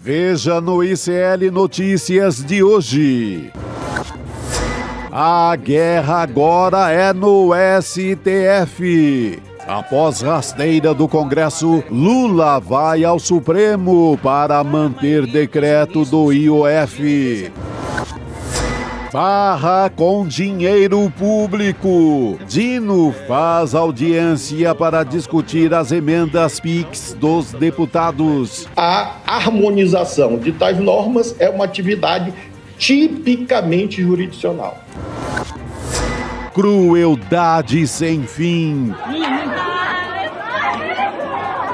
Veja no ICL Notícias de hoje. A guerra agora é no STF. Após rasteira do Congresso, Lula vai ao Supremo para manter decreto do IOF. Barra com dinheiro público. Dino faz audiência para discutir as emendas PIX dos deputados. A harmonização de tais normas é uma atividade tipicamente jurisdicional. Crueldade sem fim.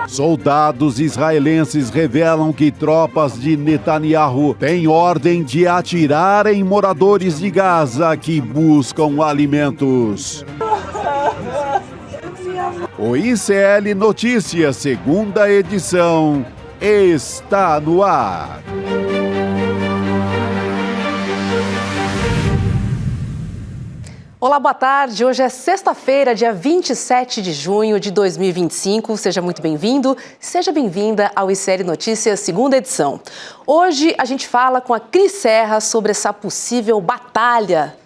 Soldados israelenses revelam que tropas de Netanyahu têm ordem de atirar em moradores de Gaza que buscam alimentos. O ICL Notícias, segunda edição, está no ar. Olá, boa tarde. Hoje é sexta-feira, dia 27 de junho de 2025. Seja muito bem-vindo, seja bem-vinda ao ICL Notícias, segunda edição. Hoje a gente fala com a Cris Serra sobre essa possível batalha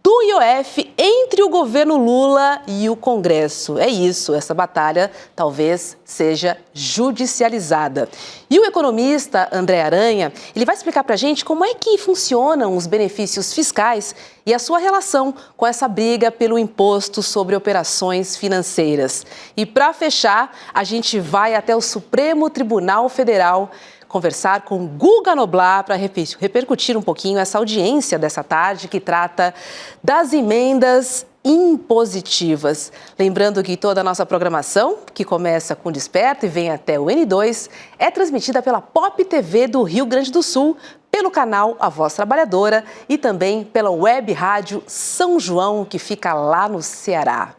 do IOF entre o governo Lula e o Congresso. É isso, essa batalha talvez seja judicializada. E o economista André Aranha, ele vai explicar para a gente como é que funcionam os benefícios fiscais e a sua relação com essa briga pelo imposto sobre operações financeiras. E para fechar, a gente vai até o Supremo Tribunal Federal conversar com Guga Noblar para repercutir um pouquinho essa audiência dessa tarde que trata das emendas impositivas. Lembrando que toda a nossa programação, que começa com Desperta e vem até o N2, é transmitida pela Pop TV do Rio Grande do Sul, pelo canal A Voz Trabalhadora e também pela web rádio São João, que fica lá no Ceará.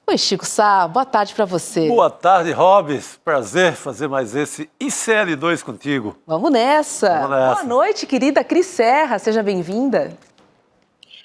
Oi, Chico Sá, boa tarde para você. Boa tarde, Robes. Prazer fazer mais esse ICL2 contigo. Vamos nessa. Boa noite, querida Cris Serra, seja bem-vinda.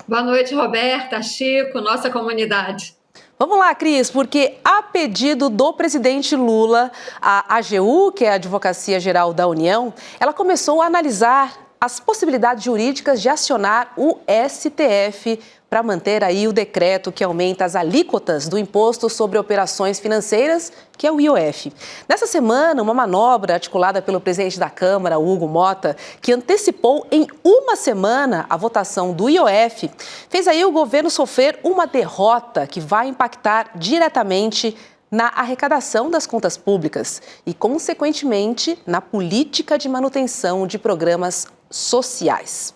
Boa noite, Roberta, Chico, nossa comunidade. Vamos lá, Cris, porque a pedido do presidente Lula, a AGU, que é a Advocacia Geral da União, ela começou a analisar as possibilidades jurídicas de acionar o STF para manter aí o decreto que aumenta as alíquotas do Imposto sobre Operações Financeiras, que é o IOF. Nessa semana, uma manobra articulada pelo presidente da Câmara, Hugo Motta, que antecipou em uma semana a votação do IOF, fez aí o governo sofrer uma derrota que vai impactar diretamente na arrecadação das contas públicas e, consequentemente, na política de manutenção de programas sociais.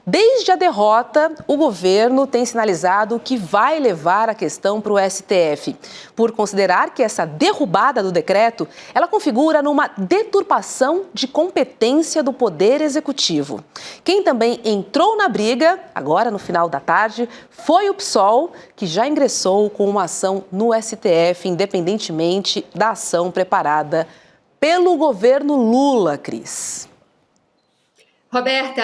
Desde a derrota, o governo tem sinalizado que vai levar a questão para o STF, por considerar que essa derrubada do decreto, ela configura numa deturpação de competência do Poder Executivo. Quem também entrou na briga, agora no final da tarde, foi o PSOL, que já ingressou com uma ação no STF, independentemente da ação preparada pelo governo Lula, Cris. Roberta,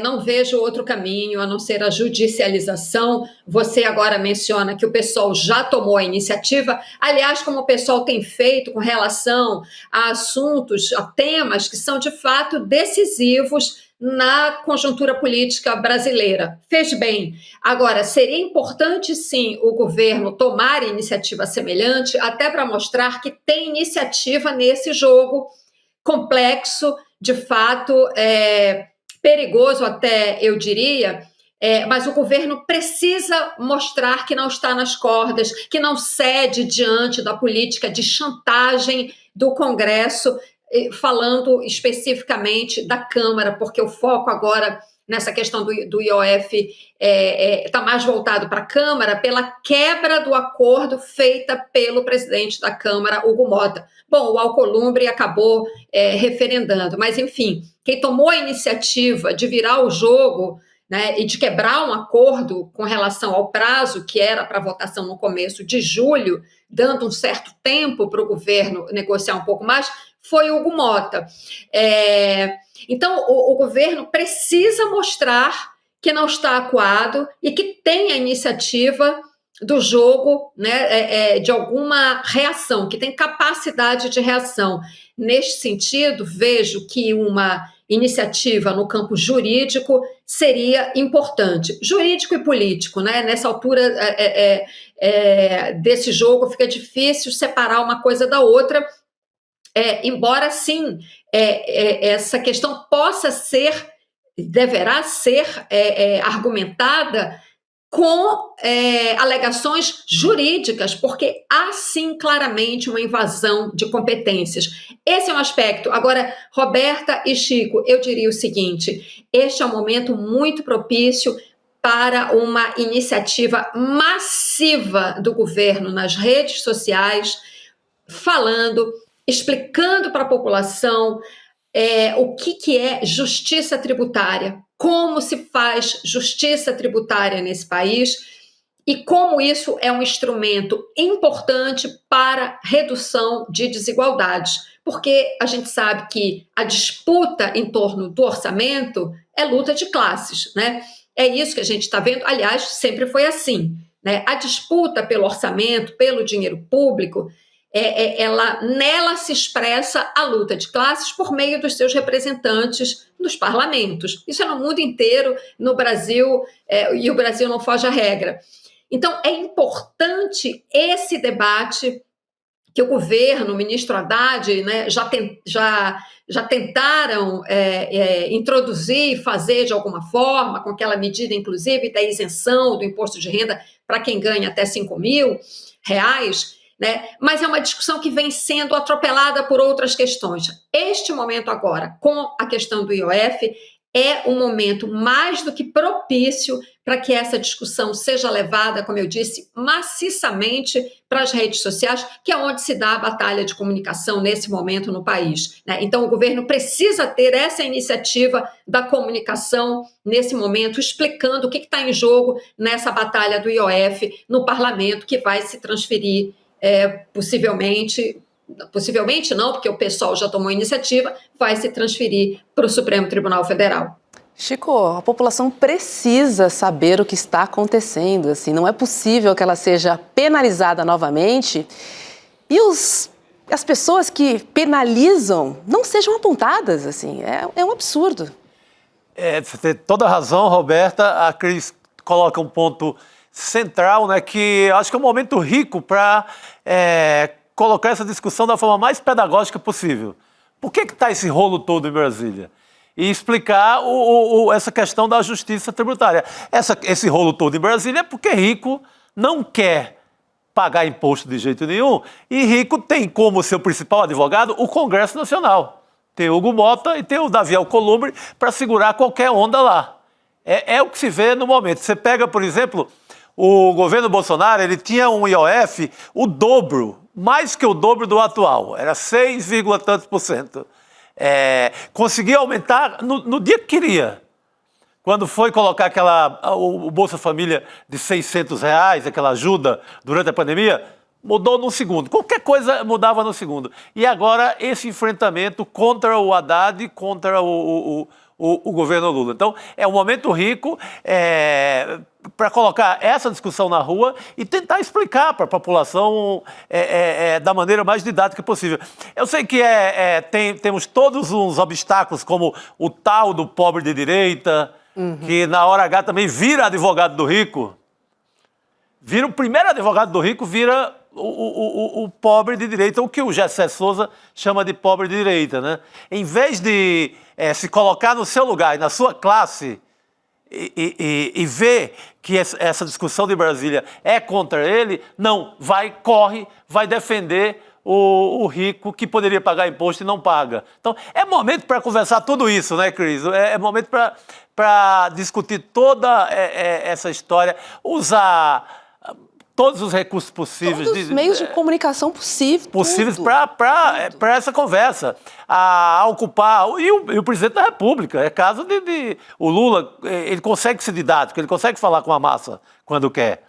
não vejo outro caminho a não ser a judicialização. Você agora menciona que o PSOL já tomou a iniciativa. Aliás, como o PSOL tem feito com relação a assuntos, a temas que são de fato decisivos na conjuntura política brasileira. Fez bem. Agora, seria importante, sim, o governo tomar iniciativa semelhante, até para mostrar que tem iniciativa nesse jogo complexo, de fato, perigoso até, eu diria, mas o governo precisa mostrar que não está nas cordas, que não cede diante da política de chantagem do Congresso, falando especificamente da Câmara, porque o foco agora nessa questão do IOF está mais voltado para a Câmara pela quebra do acordo feita pelo presidente da Câmara, Hugo Motta. Bom, o Alcolumbre acabou referendando, mas enfim, quem tomou a iniciativa de virar o jogo, né, e de quebrar um acordo com relação ao prazo que era para votação no começo de julho, dando um certo tempo para o governo negociar um pouco mais, foi o Hugo Motta. Então, o governo precisa mostrar que não está acuado e que tem a iniciativa do jogo, né, de alguma reação, que tem capacidade de reação. Neste sentido, vejo que uma iniciativa no campo jurídico seria importante. Jurídico e político, né? Nessa altura desse jogo fica difícil separar uma coisa da outra, embora sim essa questão possa ser, deverá ser argumentada com alegações jurídicas, porque há sim claramente uma invasão de competências. Esse é um aspecto. Agora, Roberta e Chico, eu diria o seguinte: este é um momento muito propício para uma iniciativa massiva do governo nas redes sociais, falando, explicando para a população o que é justiça tributária, como se faz justiça tributária nesse país e como isso é um instrumento importante para redução de desigualdades. Porque a gente sabe que a disputa em torno do orçamento é luta de classes, né? É isso que a gente está vendo, aliás, sempre foi assim, né? A disputa pelo orçamento, pelo dinheiro público, nela se expressa a luta de classes por meio dos seus representantes nos parlamentos. Isso é no mundo inteiro, no Brasil, e o Brasil não foge à regra. Então, é importante esse debate que o governo, o ministro Haddad, né, já tentaram introduzir e fazer de alguma forma, com aquela medida, inclusive, da isenção do imposto de renda para quem ganha até R$5.000, né? Mas é uma discussão que vem sendo atropelada por outras questões. Este momento agora, com a questão do IOF, é um momento mais do que propício para que essa discussão seja levada, como eu disse, maciçamente para as redes sociais, que é onde se dá a batalha de comunicação nesse momento no país, né? Então, o governo precisa ter essa iniciativa da comunicação nesse momento, explicando o que está em jogo nessa batalha do IOF no parlamento, que vai se transferir possivelmente não, porque o pessoal já tomou iniciativa, vai se transferir para o Supremo Tribunal Federal. Chico, a população precisa saber o que está acontecendo, assim, não é possível que ela seja penalizada novamente e as pessoas que penalizam não sejam apontadas, assim, é um absurdo. Você tem toda a razão, Roberta. A Cris coloca um ponto central, né, que acho que é um momento rico para colocar essa discussão da forma mais pedagógica possível. Por que está esse rolo todo em Brasília? E explicar essa questão da justiça tributária. Esse rolo todo em Brasília é porque rico não quer pagar imposto de jeito nenhum e rico tem como seu principal advogado o Congresso Nacional. Tem o Hugo Mota e tem o Davi Alcolumbre para segurar qualquer onda lá. É o que se vê no momento. Você pega, por exemplo, o governo Bolsonaro, ele tinha um IOF o dobro, mais que o dobro do atual, era 6, tantos por cento. Conseguiu aumentar no dia que queria. Quando foi colocar o Bolsa Família de R$600, aquela ajuda durante a pandemia, mudou no segundo. Qualquer coisa mudava no segundo. E agora esse enfrentamento contra o Haddad e contra o governo Lula. Então, é um momento rico para colocar essa discussão na rua e tentar explicar para a população da maneira mais didática possível. Eu sei que temos todos uns obstáculos, como o tal do pobre de direita, que na hora H também vira advogado do rico. Vira o primeiro advogado do rico, vira o pobre de direita, o que o Gessé Souza chama de pobre de direita, né? Em vez de se colocar no seu lugar e na sua classe e ver que essa discussão de Brasília é contra ele, não, corre, vai defender o rico que poderia pagar imposto e não paga. Então, é momento para conversar tudo isso, né, Cris? É momento para discutir toda essa história, usar todos os recursos possíveis. Todos os meios de comunicação possíveis para essa conversa. A ocupar, e o presidente da República, é caso o Lula, ele consegue ser didático, ele consegue falar com a massa quando quer.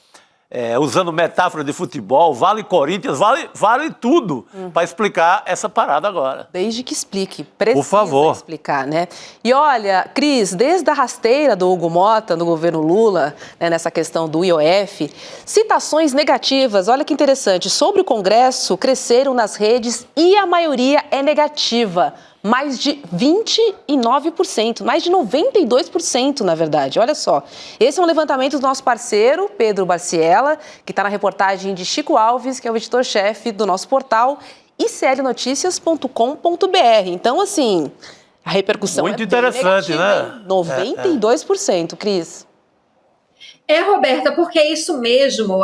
usando metáfora de futebol, vale Corinthians, vale tudo para explicar essa parada agora. Desde que explique, precisa Por favor. explicar, né? E olha, Cris, desde a rasteira do Hugo Motta no governo Lula, né, nessa questão do IOF, citações negativas, olha que interessante, sobre o Congresso cresceram nas redes e a maioria é negativa. Mais de 29%, mais de 92%, na verdade. Olha só, esse é um levantamento do nosso parceiro, Pedro Barciela, que está na reportagem de Chico Alves, que é o editor-chefe do nosso portal, iclnoticias.com.br. Então, assim, a repercussão muito é interessante, bem negativa, né? 92%, Cris. Roberta, porque é isso mesmo.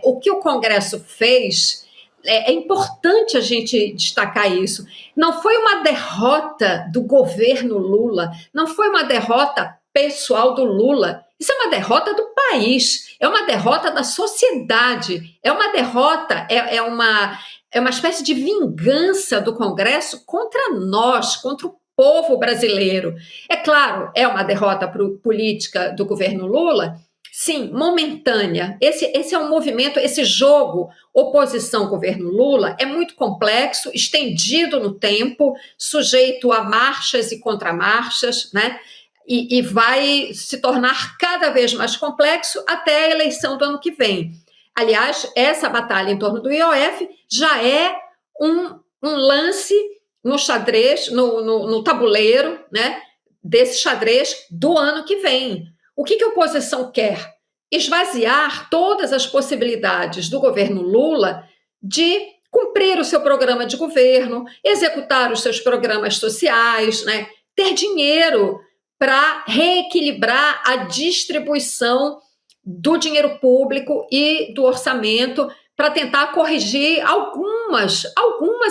O que o Congresso fez... É importante a gente destacar isso. Não foi uma derrota do governo Lula, não foi uma derrota pessoal do Lula. Isso é uma derrota do país, é uma derrota da sociedade, é uma derrota, é uma espécie de vingança do Congresso contra nós, contra o povo brasileiro. É claro, é uma derrota política do governo Lula, sim, momentânea. Esse é um movimento, esse jogo oposição-governo Lula é muito complexo, estendido no tempo, sujeito a marchas e contramarchas, né? E vai se tornar cada vez mais complexo até a eleição do ano que vem. Aliás, essa batalha em torno do IOF já é um lance no xadrez, no tabuleiro, né? Desse xadrez do ano que vem. O que a oposição quer? Esvaziar todas as possibilidades do governo Lula de cumprir o seu programa de governo, executar os seus programas sociais, né? Ter dinheiro para reequilibrar a distribuição do dinheiro público e do orçamento para tentar corrigir algumas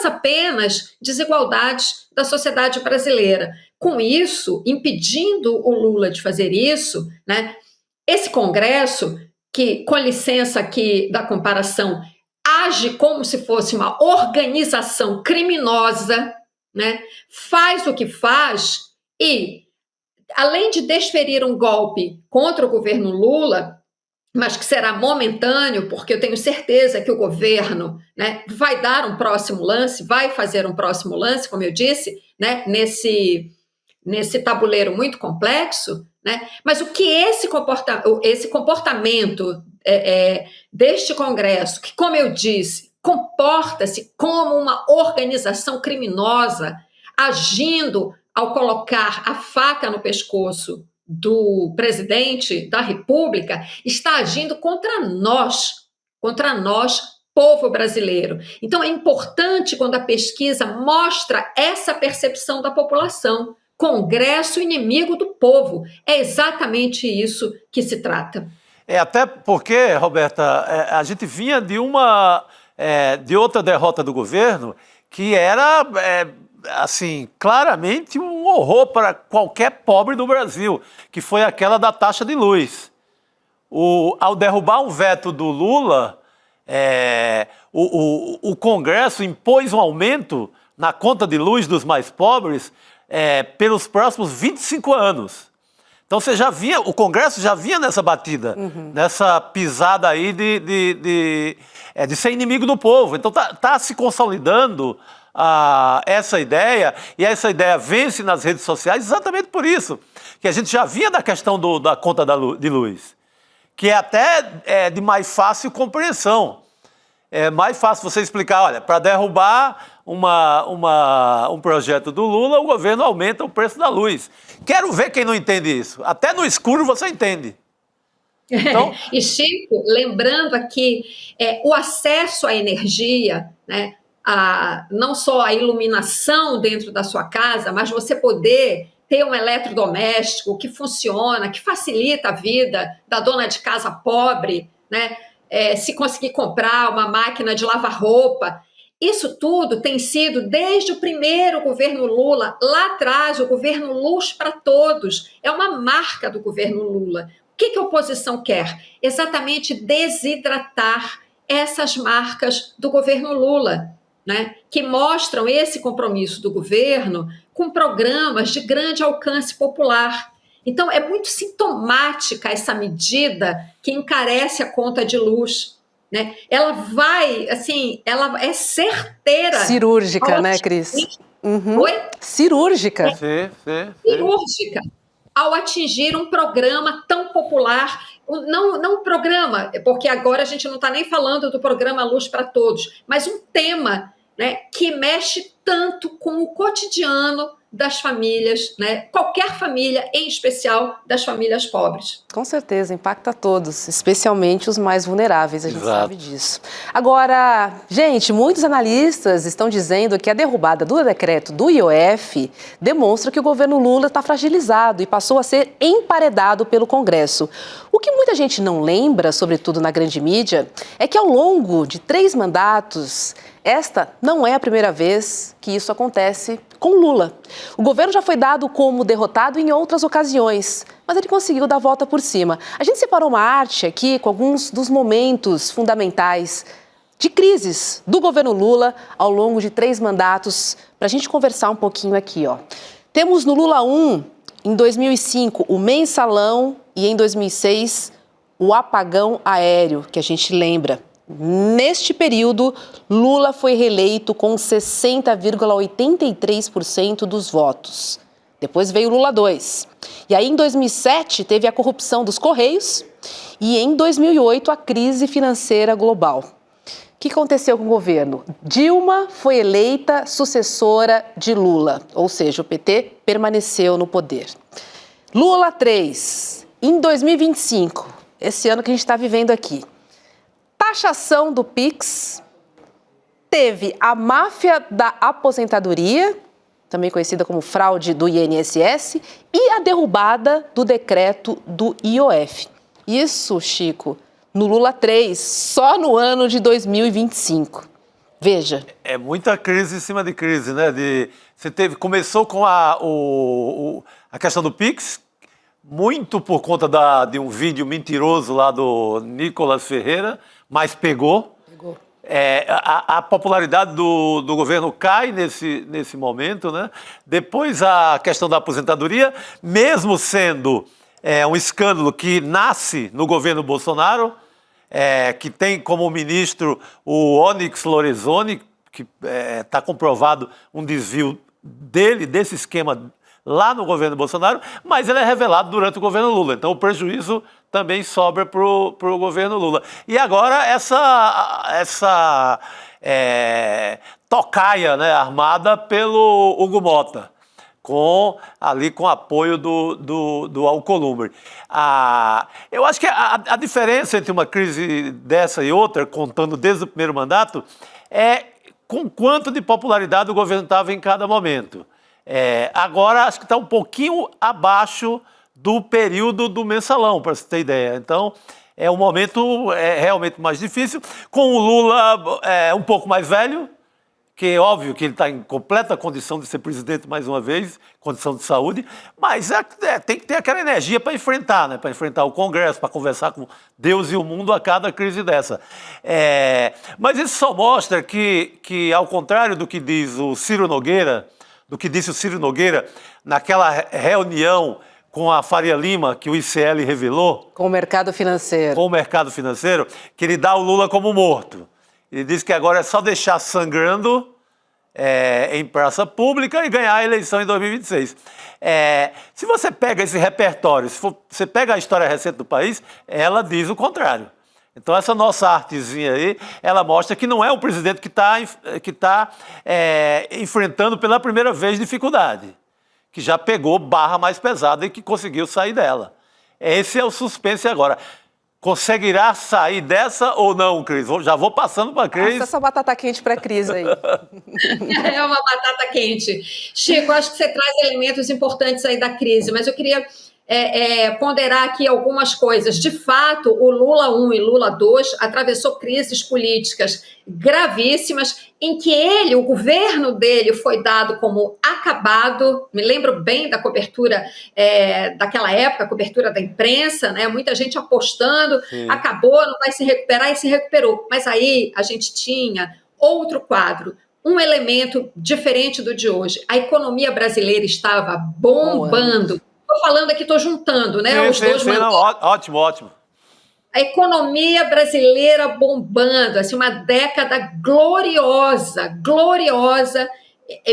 apenas desigualdades da sociedade brasileira. Com isso, impedindo o Lula de fazer isso, né, esse Congresso, que, com licença aqui da comparação, age como se fosse uma organização criminosa, né, faz o que faz e, além de desferir um golpe contra o governo Lula, mas que será momentâneo, porque eu tenho certeza que o governo, né, vai dar um próximo lance, vai fazer um próximo lance, como eu disse, né, nesse tabuleiro muito complexo, né? Mas o que esse comportamento deste Congresso, que, como eu disse, comporta-se como uma organização criminosa, agindo ao colocar a faca no pescoço do presidente da República, está agindo contra nós, povo brasileiro. Então, é importante quando a pesquisa mostra essa percepção da população. Congresso inimigo do povo. É exatamente isso que se trata. Até porque, Roberta, a gente vinha de outra derrota do governo que era, assim, claramente um horror para qualquer pobre do Brasil, que foi aquela da taxa de luz. Ao derrubar um veto do Lula, o Congresso impôs um aumento na conta de luz dos mais pobres pelos próximos 25 anos. Então o Congresso já vinha nessa batida, nessa pisada aí de ser inimigo do povo. Então tá se consolidando essa ideia, e essa ideia vence nas redes sociais exatamente por isso, que a gente já vinha da questão da conta de luz, que é até de mais fácil compreensão. É mais fácil você explicar, olha, para derrubar um projeto do Lula, o governo aumenta o preço da luz. Quero ver quem não entende isso. Até no escuro você entende. Então... E, Chico, lembrando aqui, o acesso à energia, né, não só a iluminação dentro da sua casa, mas você poder ter um eletrodoméstico que funciona, que facilita a vida da dona de casa pobre, né? Se conseguir comprar uma máquina de lavar roupa. Isso tudo tem sido, desde o primeiro governo Lula, lá atrás, o governo Luz para Todos, é uma marca do governo Lula. O que a oposição quer? Exatamente desidratar essas marcas do governo Lula, né? Que mostram esse compromisso do governo com programas de grande alcance popular. Então, é muito sintomática essa medida que encarece a conta de luz, né? Ela vai, assim, ela é certeira. Cirúrgica, né, Cris? Uhum. Oi? Cirúrgica. Sim. Cirúrgica, ao atingir um programa tão popular, não um programa, porque agora a gente não está nem falando do programa Luz para Todos, mas um tema, né, que mexe tanto com o cotidiano das famílias, né? Qualquer família, em especial das famílias pobres. Com certeza, impacta todos, especialmente os mais vulneráveis, a gente Exato. sabe disso. Agora, gente, muitos analistas estão dizendo que a derrubada do decreto do IOF demonstra que o governo Lula está fragilizado e passou a ser emparedado pelo Congresso. O que muita gente não lembra, sobretudo na grande mídia, é que ao longo de 3 mandatos, esta não é a primeira vez que isso acontece com Lula. O governo já foi dado como derrotado em outras ocasiões, mas ele conseguiu dar a volta por cima. A gente separou uma arte aqui com alguns dos momentos fundamentais de crises do governo Lula ao longo de 3 mandatos, para a gente conversar um pouquinho aqui, ó. Temos no Lula 1, em 2005, o mensalão e em 2006, o apagão aéreo, que a gente lembra. Neste período, Lula foi reeleito com 60,83% dos votos. Depois veio Lula 2. E aí, em 2007, teve a corrupção dos Correios e, em 2008, a crise financeira global. O que aconteceu com o governo? Dilma foi eleita sucessora de Lula, ou seja, o PT permaneceu no poder. Lula 3, em 2025, esse ano que a gente está vivendo aqui. Taxação do PIX, teve a máfia da aposentadoria, também conhecida como fraude do INSS, e a derrubada do decreto do IOF. Isso, Chico, no Lula 3, só no ano de 2025. Veja. É muita crise em cima de crise, né? Começou com a questão do PIX, muito por conta de um vídeo mentiroso lá do Nicolas Ferreira, mas pegou. A popularidade do governo cai nesse momento, né? Depois a questão da aposentadoria, mesmo sendo um escândalo que nasce no governo Bolsonaro, que tem como ministro o Onyx Lorenzoni, que está comprovado um desvio desse esquema lá no governo Bolsonaro, mas ele é revelado durante o governo Lula. Então o prejuízo também sobra para o governo Lula. E agora essa tocaia, né, armada pelo Hugo Mota, com apoio do Alcolumbre. Eu acho que a diferença entre uma crise dessa e outra, contando desde o primeiro mandato, é com quanto de popularidade o governo estava em cada momento. Agora acho que está um pouquinho abaixo do período do mensalão, para você ter ideia. Então, é um momento realmente mais difícil, com o Lula um pouco mais velho, que é óbvio que ele está em completa condição de ser presidente mais uma vez, condição de saúde, mas tem que ter aquela energia para enfrentar, né? Para enfrentar o Congresso, para conversar com Deus e o mundo a cada crise dessa. Mas isso só mostra que, ao contrário do que disse o Ciro Nogueira naquela reunião com a Faria Lima, que o ICL revelou. Com o mercado financeiro. Com o mercado financeiro, que ele dá o Lula como morto. Ele diz que agora é só deixar sangrando em praça pública e ganhar a eleição em 2026. Se você pega esse repertório, você pega a história recente do país, ela diz o contrário. Então, essa nossa artezinha aí, ela mostra que não é um presidente que tá enfrentando pela primeira vez dificuldade, que já pegou barra mais pesada e que conseguiu sair dela. Esse é o suspense agora. Conseguirá sair dessa ou não, Cris? Já vou passando para a Cris. Essa batata quente para a Cris aí. É uma batata quente. Chico, acho que você traz elementos importantes aí da crise, mas eu queria ponderar aqui algumas coisas. De fato, o Lula 1 e Lula 2 atravessou crises políticas gravíssimas em que o governo dele foi dado como acabado. Me lembro bem da cobertura daquela época, a cobertura da imprensa, né? Muita gente apostando, sim, acabou, não vai se recuperar, e se recuperou. Mas aí a gente tinha outro quadro, um elemento diferente do de hoje. A economia brasileira estava bombando. estou falando aqui, estou juntando, né? Os dois não, ótimo, ótimo. A economia brasileira bombando, assim, uma década gloriosa,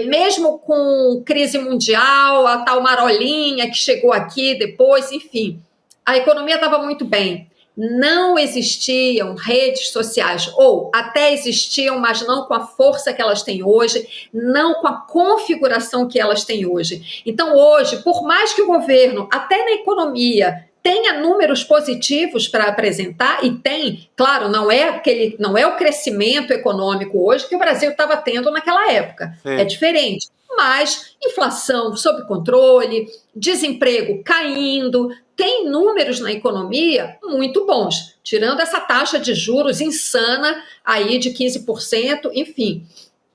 mesmo com crise mundial, a tal marolinha que chegou aqui depois, enfim, a economia estava muito bem. Não existiam redes sociais, ou até existiam, mas não com a força que elas têm hoje, não com a configuração que elas têm hoje. Então, hoje, por mais que o governo, até na economia, tenha números positivos para apresentar, e tem, claro, não é o crescimento econômico hoje que o Brasil estava tendo naquela época. Sim. É diferente. Mas inflação sob controle, desemprego caindo, tem números na economia muito bons, tirando essa taxa de juros insana aí de 15%, enfim,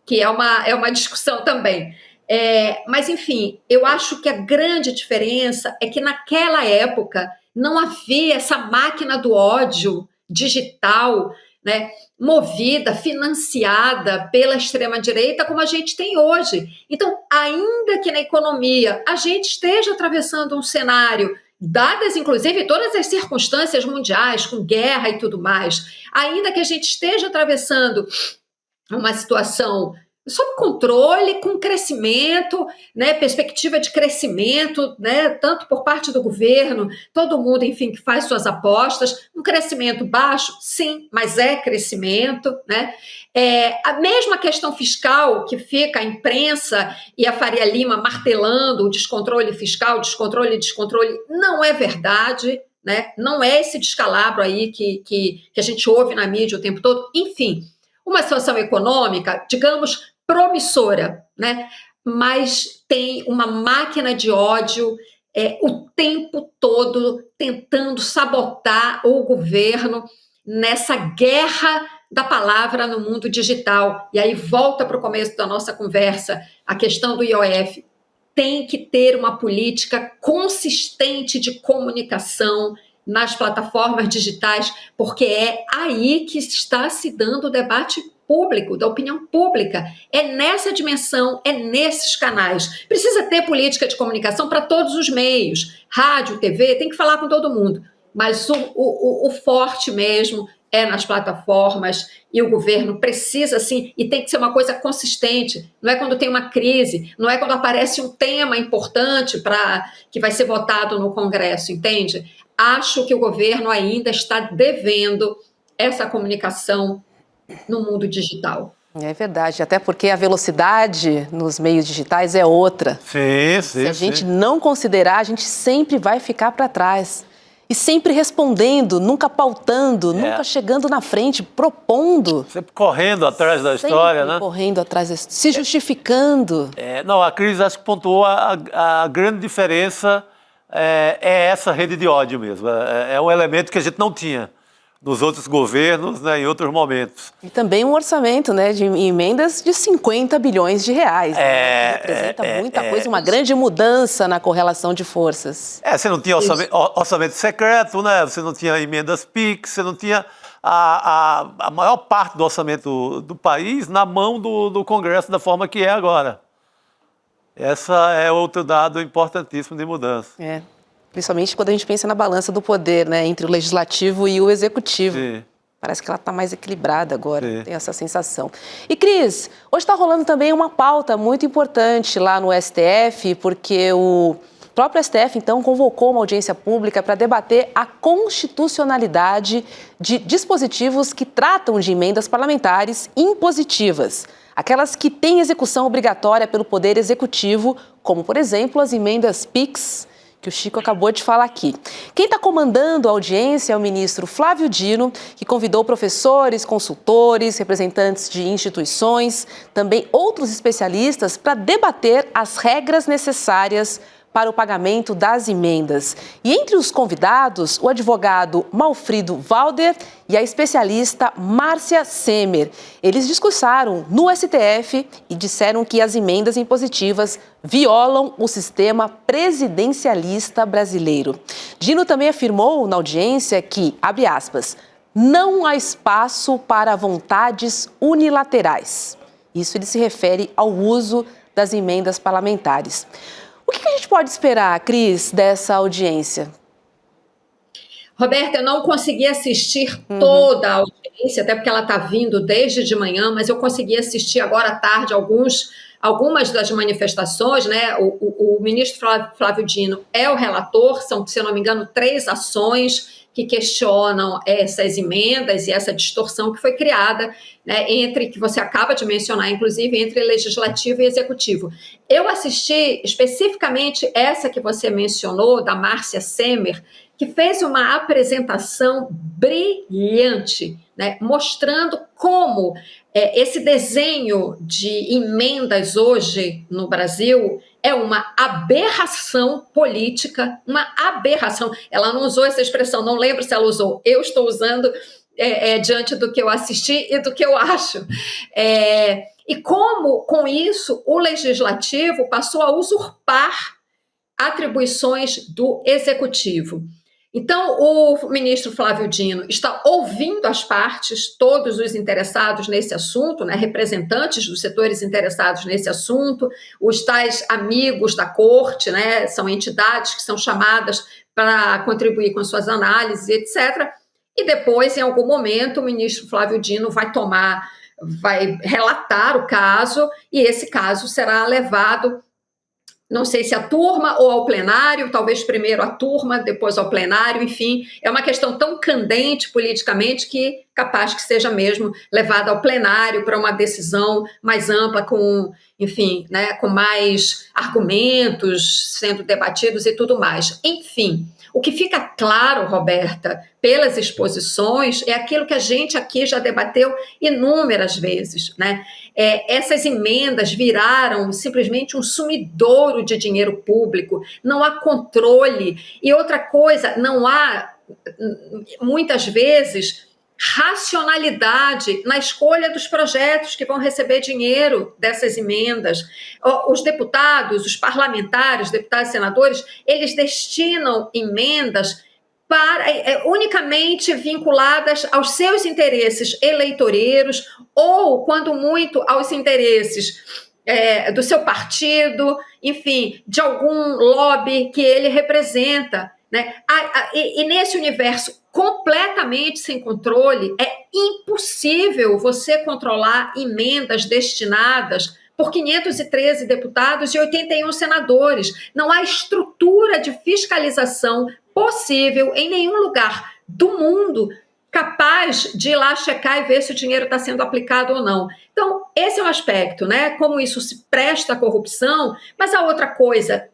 que é uma discussão também. Mas, enfim, eu acho que a grande diferença é que naquela época não havia essa máquina do ódio digital, né, movida, financiada pela extrema-direita como a gente tem hoje. Então, ainda que na economia a gente esteja atravessando um cenário, dadas inclusive todas as circunstâncias mundiais, com guerra e tudo mais, ainda que a gente esteja atravessando uma situação sob controle, com crescimento, né, perspectiva de crescimento, né, tanto por parte do governo, todo mundo, enfim, que faz suas apostas, um crescimento baixo, sim, mas é crescimento, né? A mesma questão fiscal que fica a imprensa e a Faria Lima martelando o descontrole fiscal, descontrole, não é verdade, né? Não é esse descalabro aí que a gente ouve na mídia o tempo todo, enfim. Uma situação econômica, digamos, promissora, né? Mas tem uma máquina de ódio o tempo todo tentando sabotar o governo nessa guerra da palavra no mundo digital. E aí volta para o começo da nossa conversa, a questão do IOF. Tem que ter uma política consistente de comunicação nas plataformas digitais, porque é aí que está se dando o debate público, da opinião pública. É nessa dimensão, é nesses canais. Precisa ter política de comunicação para todos os meios. Rádio, TV, tem que falar com todo mundo. Mas o forte mesmo é nas plataformas, e o governo precisa, sim, e tem que ser uma coisa consistente. Não é quando tem uma crise, não é quando aparece um tema importante que vai ser votado no Congresso, entende? Acho que o governo ainda está devendo essa comunicação no mundo digital. É verdade, até porque a velocidade nos meios digitais é outra. Sim, Se a gente não considerar, a gente sempre vai ficar para trás. E sempre respondendo, nunca pautando, nunca chegando na frente, propondo. Sempre correndo atrás da história, né? Correndo atrás, se justificando. Não, a Cris acho que pontuou a grande diferença, é essa rede de ódio mesmo. É um elemento que a gente não tinha nos outros governos, né, em outros momentos. E também um orçamento, né, de emendas de 50 bilhões de reais. Representa muita coisa, uma grande mudança na correlação de forças. Você não tinha orçamento secreto, né? Você não tinha emendas PIX, você não tinha a maior parte do orçamento do país na mão do Congresso da forma que é agora. Essa é outro dado importantíssimo de mudança. Principalmente quando a gente pensa na balança do poder, né, entre o legislativo e o executivo. Sim. Parece que ela está mais equilibrada agora, tem essa sensação. E, Cris, hoje está rolando também uma pauta muito importante lá no STF, porque o próprio STF, então, convocou uma audiência pública para debater a constitucionalidade de dispositivos que tratam de emendas parlamentares impositivas. Aquelas que têm execução obrigatória pelo Poder Executivo, como, por exemplo, as emendas PIX, que o Chico acabou de falar aqui. Quem está comandando a audiência é o ministro Flávio Dino, que convidou professores, consultores, representantes de instituições, também outros especialistas para debater as regras necessárias para o pagamento das emendas. E entre os convidados, o advogado Malfrido Valder e a especialista Márcia Semer. Eles discursaram no STF e disseram que as emendas impositivas violam o sistema presidencialista brasileiro. Dino também afirmou na audiência que, abre aspas, não há espaço para vontades unilaterais. Isso ele se refere ao uso das emendas parlamentares. O que a gente pode esperar, Cris, dessa audiência? Roberta, eu não consegui assistir toda a audiência, até porque ela está vindo desde de manhã, mas eu consegui assistir agora à tarde algumas das manifestações, né? O ministro Flávio Dino é o relator, são, se eu não me engano, 3 ações que questionam essas emendas e essa distorção que foi criada, né, que você acaba de mencionar, inclusive, entre legislativo e executivo. Eu assisti especificamente essa que você mencionou, da Márcia Semer, que fez uma apresentação brilhante, né, mostrando como esse desenho de emendas hoje no Brasil é uma aberração política, uma aberração. Ela não usou essa expressão, não lembro se ela usou. Eu estou usando diante do que eu assisti e do que eu acho. E como, com isso, o legislativo passou a usurpar atribuições do executivo. Então, o ministro Flávio Dino está ouvindo as partes, todos os interessados nesse assunto, né, representantes dos setores interessados nesse assunto, os tais amigos da corte, né, são entidades que são chamadas para contribuir com suas análises, etc. E depois, em algum momento, o ministro Flávio Dino vai relatar o caso, e esse caso será levado, não sei se à turma ou ao plenário, talvez primeiro à turma, depois ao plenário, enfim, é uma questão tão candente politicamente que capaz que seja mesmo levada ao plenário para uma decisão mais ampla, com, enfim, né, com mais argumentos sendo debatidos e tudo mais. Enfim, o que fica claro, Roberta, pelas exposições, é aquilo que a gente aqui já debateu inúmeras vezes, né? Essas emendas viraram simplesmente um sumidouro de dinheiro público, não há controle. E outra coisa, não há, muitas vezes, racionalidade na escolha dos projetos que vão receber dinheiro dessas emendas. Os deputados, os parlamentares, deputados e senadores, eles destinam emendas unicamente vinculadas aos seus interesses eleitoreiros ou, quando muito, aos interesses do seu partido, enfim, de algum lobby que ele representa, né? E nesse universo completamente sem controle, é impossível você controlar emendas destinadas por 513 deputados e 81 senadores. Não há estrutura de fiscalização possível em nenhum lugar do mundo capaz de ir lá checar e ver se o dinheiro está sendo aplicado ou não. Então, esse é um aspecto, né? Como isso se presta à corrupção, mas a outra coisa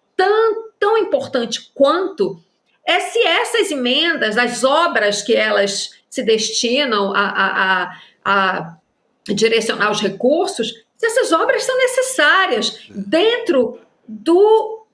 tão importante quanto é se essas emendas, as obras que elas se destinam a direcionar os recursos, se essas obras são necessárias dentro do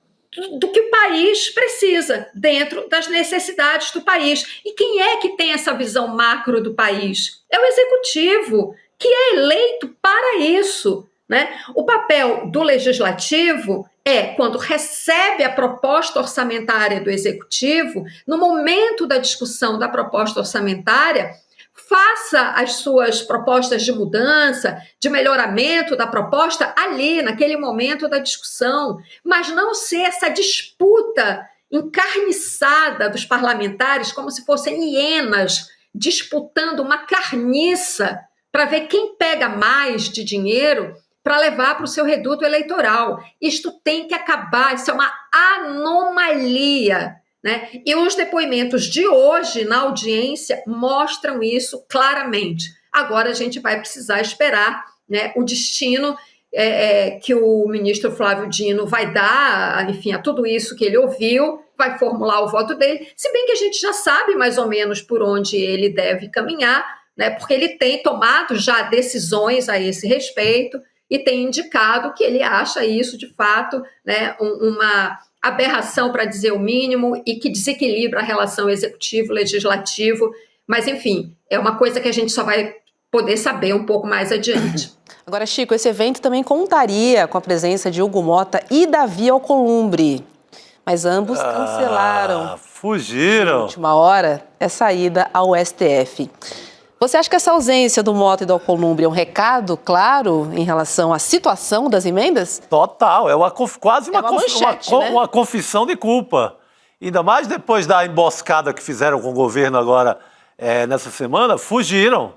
que o país precisa, dentro das necessidades do país. E quem é que tem essa visão macro do país? É o executivo, que é eleito para isso, né? O papel do legislativo quando recebe a proposta orçamentária do executivo, no momento da discussão da proposta orçamentária, faça as suas propostas de mudança, de melhoramento da proposta ali, naquele momento da discussão, mas não ser essa disputa encarniçada dos parlamentares, como se fossem hienas disputando uma carniça para ver quem pega mais de dinheiro para levar para o seu reduto eleitoral. Isto tem que acabar, isso é uma anomalia, né? E os depoimentos de hoje na audiência mostram isso claramente. Agora a gente vai precisar esperar, né, o destino que o ministro Flávio Dino vai dar, enfim, a tudo isso que ele ouviu, vai formular o voto dele, se bem que a gente já sabe mais ou menos por onde ele deve caminhar, né, porque ele tem tomado já decisões a esse respeito e tem indicado que ele acha isso, de fato, né, uma aberração, para dizer o mínimo, e que desequilibra a relação executivo-legislativo. Mas, enfim, é uma coisa que a gente só vai poder saber um pouco mais adiante. Agora, Chico, esse evento também contaria com a presença de Hugo Motta e Davi Alcolumbre, mas ambos cancelaram. Fugiram. Na última hora, essa ida ao STF. Você acha que essa ausência do Mota e do Alcolumbre é um recado claro em relação à situação das emendas? Total, é quase uma manchete, né? uma confissão de culpa. Ainda mais depois da emboscada que fizeram com o governo agora nessa semana, fugiram,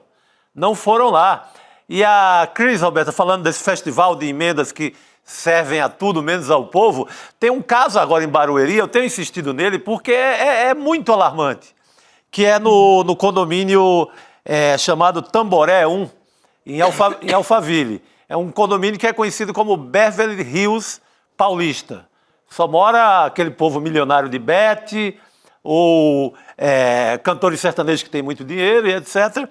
não foram lá. E a Cris, Roberta, falando desse festival de emendas que servem a tudo menos ao povo, tem um caso agora em Barueri, eu tenho insistido nele porque é muito alarmante, que é no condomínio chamado Tamboré 1, em Alphaville. É um condomínio que é conhecido como Beverly Hills Paulista. Só mora aquele povo milionário de Bete, ou cantores sertanejos que têm muito dinheiro e etc.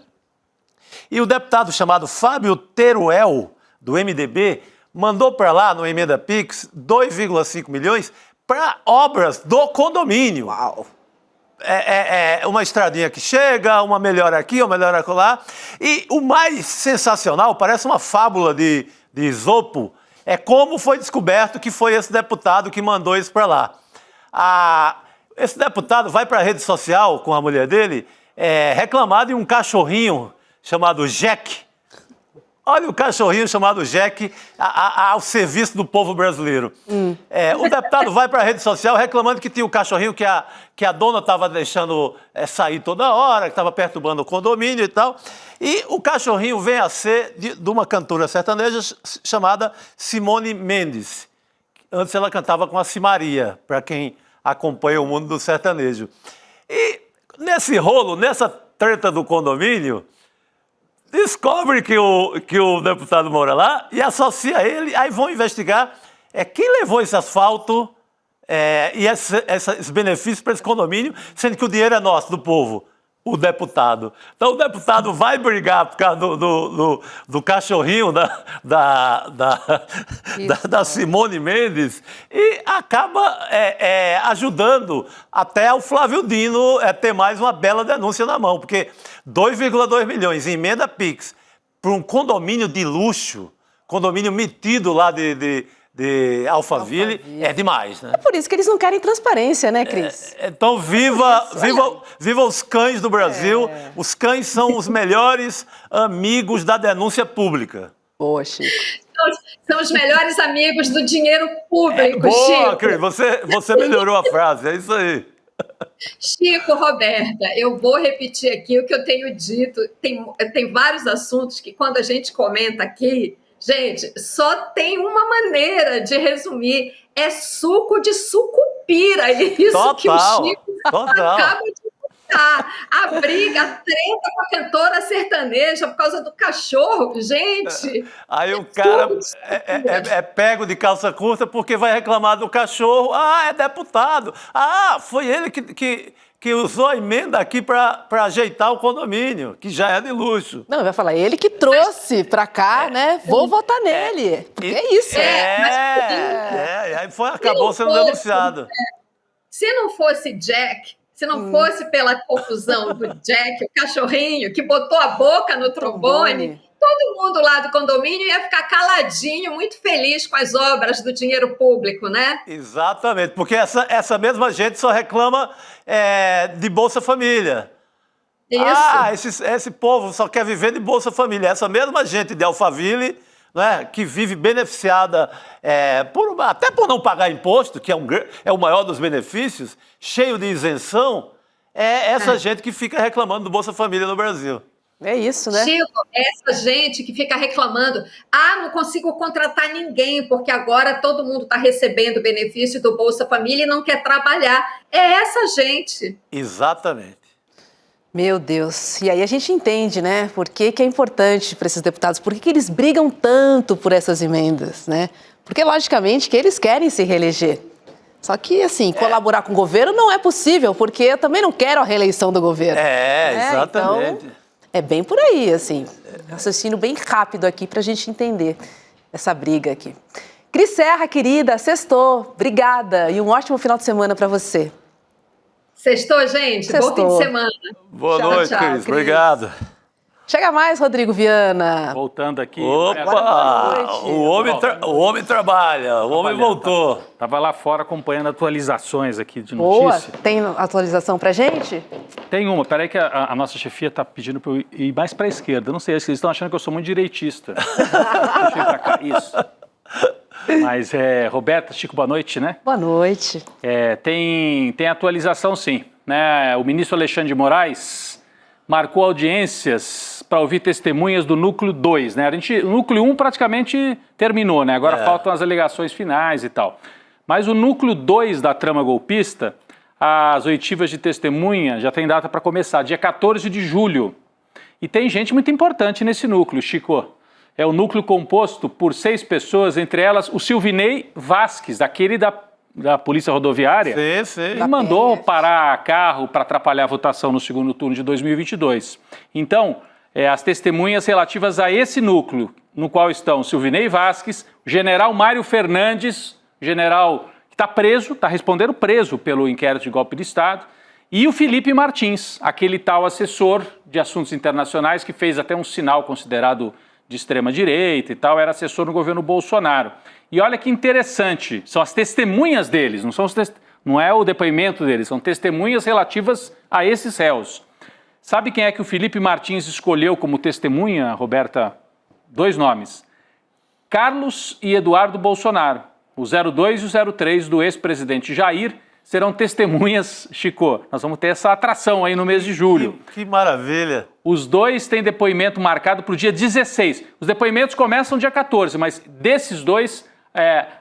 E o deputado chamado Fábio Teruel, do MDB, mandou para lá, no Emenda Pix, 2,5 milhões para obras do condomínio. Uau! Uma estradinha que chega, uma melhora aqui, uma melhora acolá. E o mais sensacional, parece uma fábula de Esopo, é como foi descoberto que foi esse deputado que mandou isso para lá. Esse deputado vai para a rede social com a mulher dele reclamar de um cachorrinho chamado Jack. Olha o cachorrinho chamado Jack ao serviço do povo brasileiro. O deputado vai para a rede social reclamando que tinha um cachorrinho que a dona estava deixando sair toda hora, que estava perturbando o condomínio e tal. E o cachorrinho vem a ser de uma cantora sertaneja chamada Simone Mendes. Antes ela cantava com a Simaria, para quem acompanha o mundo do sertanejo. E nesse rolo, nessa treta do condomínio, descobre que o deputado mora lá e associa ele, aí vão investigar quem levou esse asfalto e esses benefícios para esse condomínio, sendo que o dinheiro é nosso, do povo, o deputado. Então o deputado vai brigar por causa do cachorrinho da Simone Mendes e acaba ajudando até o Flávio Dino ter mais uma bela denúncia na mão, porque 2,2 milhões em emenda Pix para um condomínio de luxo, condomínio metido lá de Alphaville, é demais, né? É por isso que eles não querem transparência, né, Cris? Então, viva os cães do Brasil. Os cães são os melhores amigos da denúncia pública. Boa, Chico. São os melhores amigos do dinheiro público, boa, Chico. Cris, você melhorou a frase, é isso aí. Chico, Roberta, eu vou repetir aqui o que eu tenho dito. Tem vários assuntos que, quando a gente comenta aqui, gente, só tem uma maneira de resumir. É suco de sucupira. Isso total, que o Chico total. acaba de contar. A briga, a treta com a cantora sertaneja por causa do cachorro. Gente... Aí o cara é pego de calça curta porque vai reclamar do cachorro. É deputado. Foi ele que usou a emenda aqui para ajeitar o condomínio, que já é de luxo. Não, vai falar, ele que trouxe para cá, né? Vou votar nele. Porque é isso. Aí acabou sendo denunciado. Se não fosse Jack, se não fosse pela confusão do Jack, o cachorrinho, que botou a boca no trombone, todo mundo lá do condomínio ia ficar caladinho, muito feliz com as obras do dinheiro público, né? Exatamente, porque essa mesma gente só reclama de Bolsa Família. Isso. Esse povo só quer viver de Bolsa Família. Essa mesma gente de Alphaville, né, que vive beneficiada até por não pagar imposto, que é o maior dos benefícios, cheio de isenção, essa gente que fica reclamando do Bolsa Família no Brasil. É isso, né? Chico, essa gente que fica reclamando, não consigo contratar ninguém, porque agora todo mundo está recebendo o benefício do Bolsa Família e não quer trabalhar. É essa gente. Exatamente. Meu Deus, e aí a gente entende, né, por que é importante para esses deputados, por que eles brigam tanto por essas emendas, né? Porque, logicamente, que eles querem se reeleger. Só que, assim, colaborar com o governo não é possível, porque eu também não quero a reeleição do governo. Exatamente. Então, é bem por aí, assim, raciocínio bem rápido aqui para a gente entender essa briga aqui. Cris Serra, querida, sextou, obrigada e um ótimo final de semana para você. Sextou, gente? Sextou. Bom fim de semana. Boa noite, Cris. Obrigado. Chega mais, Rodrigo Viana. Voltando aqui. Opa! O homem trabalha, o homem voltou. Tava lá fora acompanhando atualizações aqui de Boa, notícia. tem atualização pra gente? Tem uma, peraí que a nossa chefia tá pedindo para eu ir mais para a esquerda. Eu não sei, eles estão achando que eu sou muito direitista. Deixa eu ir pra cá, isso. Mas, Roberta, Chico, boa noite, né? Boa noite. Tem atualização, sim. Né? O ministro Alexandre de Moraes marcou audiências para ouvir testemunhas do Núcleo 2, né? O Núcleo 1 praticamente terminou, né? Agora faltam as alegações finais e tal. Mas o Núcleo 2 da trama golpista, as oitivas de testemunha já tem data para começar, dia 14 de julho. E tem gente muito importante nesse núcleo, Chico. É o núcleo composto por 6 pessoas, entre elas o Silvinei Vasquez, aquele da Polícia Rodoviária, Sim. ele mandou parar carro para atrapalhar a votação no segundo turno de 2022. Então, as testemunhas relativas a esse núcleo, no qual estão Silvinei Vasquez, o general Mário Fernandes, general que está preso, está respondendo preso pelo inquérito de golpe de Estado, e o Felipe Martins, aquele tal assessor de assuntos internacionais que fez até um sinal considerado de extrema-direita e tal, era assessor no governo Bolsonaro. E olha que interessante, são as testemunhas deles, não é o depoimento deles, são testemunhas relativas a esses réus. Sabe quem é que o Felipe Martins escolheu como testemunha, Roberta? 2 nomes, Carlos e Eduardo Bolsonaro. O 02 e o 03 do ex-presidente Jair serão testemunhas, Chico. Nós vamos ter essa atração aí no mês de julho. Que maravilha. Os 2 têm depoimento marcado para o dia 16. Os depoimentos começam dia 14, mas desses 2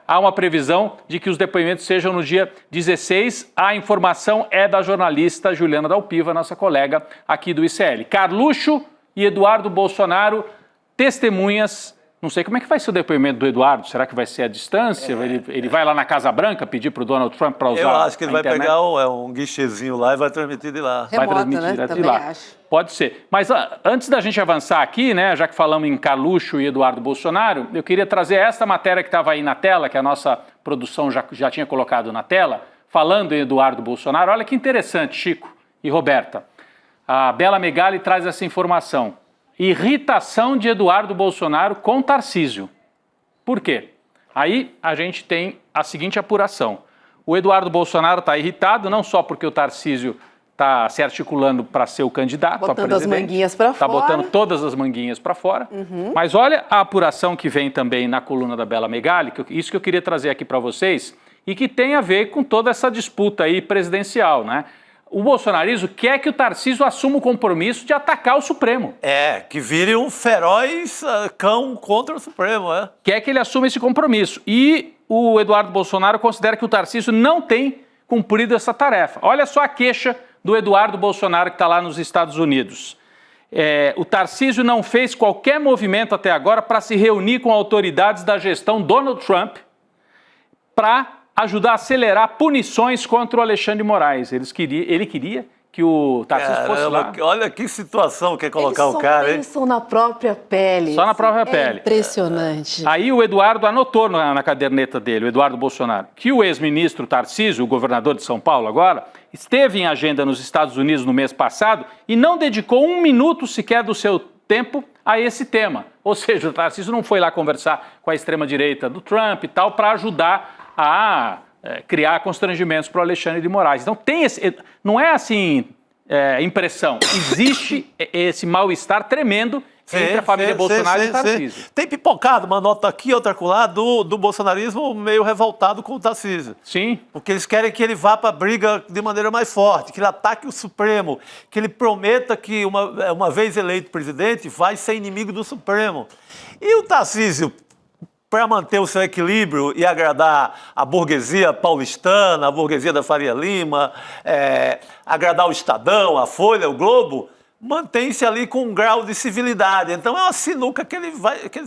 há uma previsão de que os depoimentos sejam no dia 16. A informação é da jornalista Juliana Dalpiva, nossa colega aqui do ICL. Carluxo e Eduardo Bolsonaro, testemunhas. Não sei como é que vai ser o depoimento do Eduardo. Será que vai ser à distância? Ele vai lá na Casa Branca pedir para o Donald Trump para usar Eu acho que ele vai internet? pegar um guichezinho lá e vai transmitir de lá. Vai transmitir né? direto de Também lá. acho. Pode ser. Mas antes da gente avançar aqui, né, já que falamos em Carluxo e Eduardo Bolsonaro, eu queria trazer essa matéria que estava aí na tela, que a nossa produção já tinha colocado na tela, falando em Eduardo Bolsonaro. Olha que interessante, Chico e Roberta. A Bela Megali traz essa informação. Irritação de Eduardo Bolsonaro com Tarcísio. Por quê? Aí a gente tem a seguinte apuração. O Eduardo Bolsonaro está irritado, não só porque o Tarcísio está se articulando para ser o candidato a presidente. Botando as manguinhas para fora. Está botando todas as manguinhas para fora. Mas olha a apuração que vem também na coluna da Bela Megali, isso que eu queria trazer aqui para vocês, e que tem a ver com toda essa disputa aí presidencial, né? O bolsonarismo quer que o Tarcísio assuma o compromisso de atacar o Supremo. Que vire um feroz cão contra o Supremo, Quer que ele assuma esse compromisso. E o Eduardo Bolsonaro considera que o Tarcísio não tem cumprido essa tarefa. Olha só a queixa do Eduardo Bolsonaro que está lá nos Estados Unidos. O Tarcísio não fez qualquer movimento até agora para se reunir com autoridades da gestão Donald Trump para ajudar a acelerar punições contra o Alexandre de Moraes. Ele queria que o Tarcísio fosse lá. Olha que situação que é colocar o cara, hein? Eles só na própria pele. Só na própria pele. Impressionante. Aí o Eduardo anotou na caderneta dele, o Eduardo Bolsonaro, que o ex-ministro Tarcísio, o governador de São Paulo agora, esteve em agenda nos Estados Unidos no mês passado e não dedicou 1 minuto sequer do seu tempo a esse tema. Ou seja, o Tarcísio não foi lá conversar com a extrema-direita do Trump e tal para ajudar a criar constrangimentos para o Alexandre de Moraes. Então tem não é assim impressão, existe esse mal-estar tremendo entre a família Bolsonaro e o Tarcísio. Tem pipocado uma nota aqui, outra acolá, do bolsonarismo meio revoltado com o Tarcísio. Sim. Porque eles querem que ele vá para a briga de maneira mais forte, que ele ataque o Supremo, que ele prometa que, uma vez eleito presidente, vai ser inimigo do Supremo. E o Tarcísio, para manter o seu equilíbrio e agradar a burguesia paulistana, a burguesia da Faria Lima, agradar o Estadão, a Folha, o Globo, mantém-se ali com um grau de civilidade. Então é uma sinuca que ele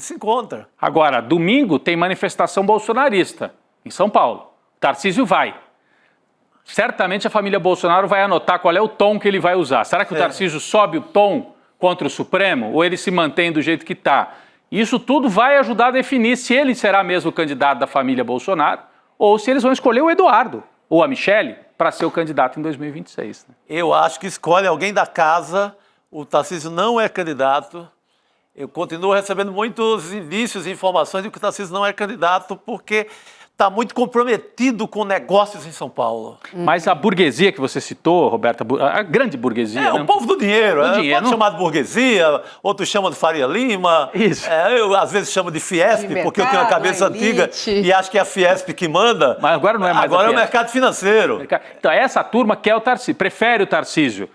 se encontra. Agora, domingo tem manifestação bolsonarista em São Paulo. Tarcísio vai. Certamente a família Bolsonaro vai anotar qual é o tom que ele vai usar. Será que o Tarcísio sobe o tom contra o Supremo ou ele se mantém do jeito que está? Isso tudo vai ajudar a definir se ele será mesmo o candidato da família Bolsonaro ou se eles vão escolher o Eduardo ou a Michele para ser o candidato em 2026. Eu acho que escolhe alguém da casa, o Tarcísio não é candidato. Eu continuo recebendo muitos indícios e informações de que o Tarcísio não é candidato porque está muito comprometido com negócios em São Paulo. Mas a burguesia que você citou, Roberta, a grande burguesia... É, né? o povo do dinheiro. Dinheiro. Pode chamar de burguesia, outros chamam de Faria Lima. Isso. Eu, às vezes, chamo de Fiesp, De porque eu tenho a mercado, cabeça a antiga elite. e acho que é a Fiesp que manda. Mas agora não é mais Agora a é o Fiesp. mercado financeiro. Então, essa turma quer o Tarcísio, prefere o Tarcísio.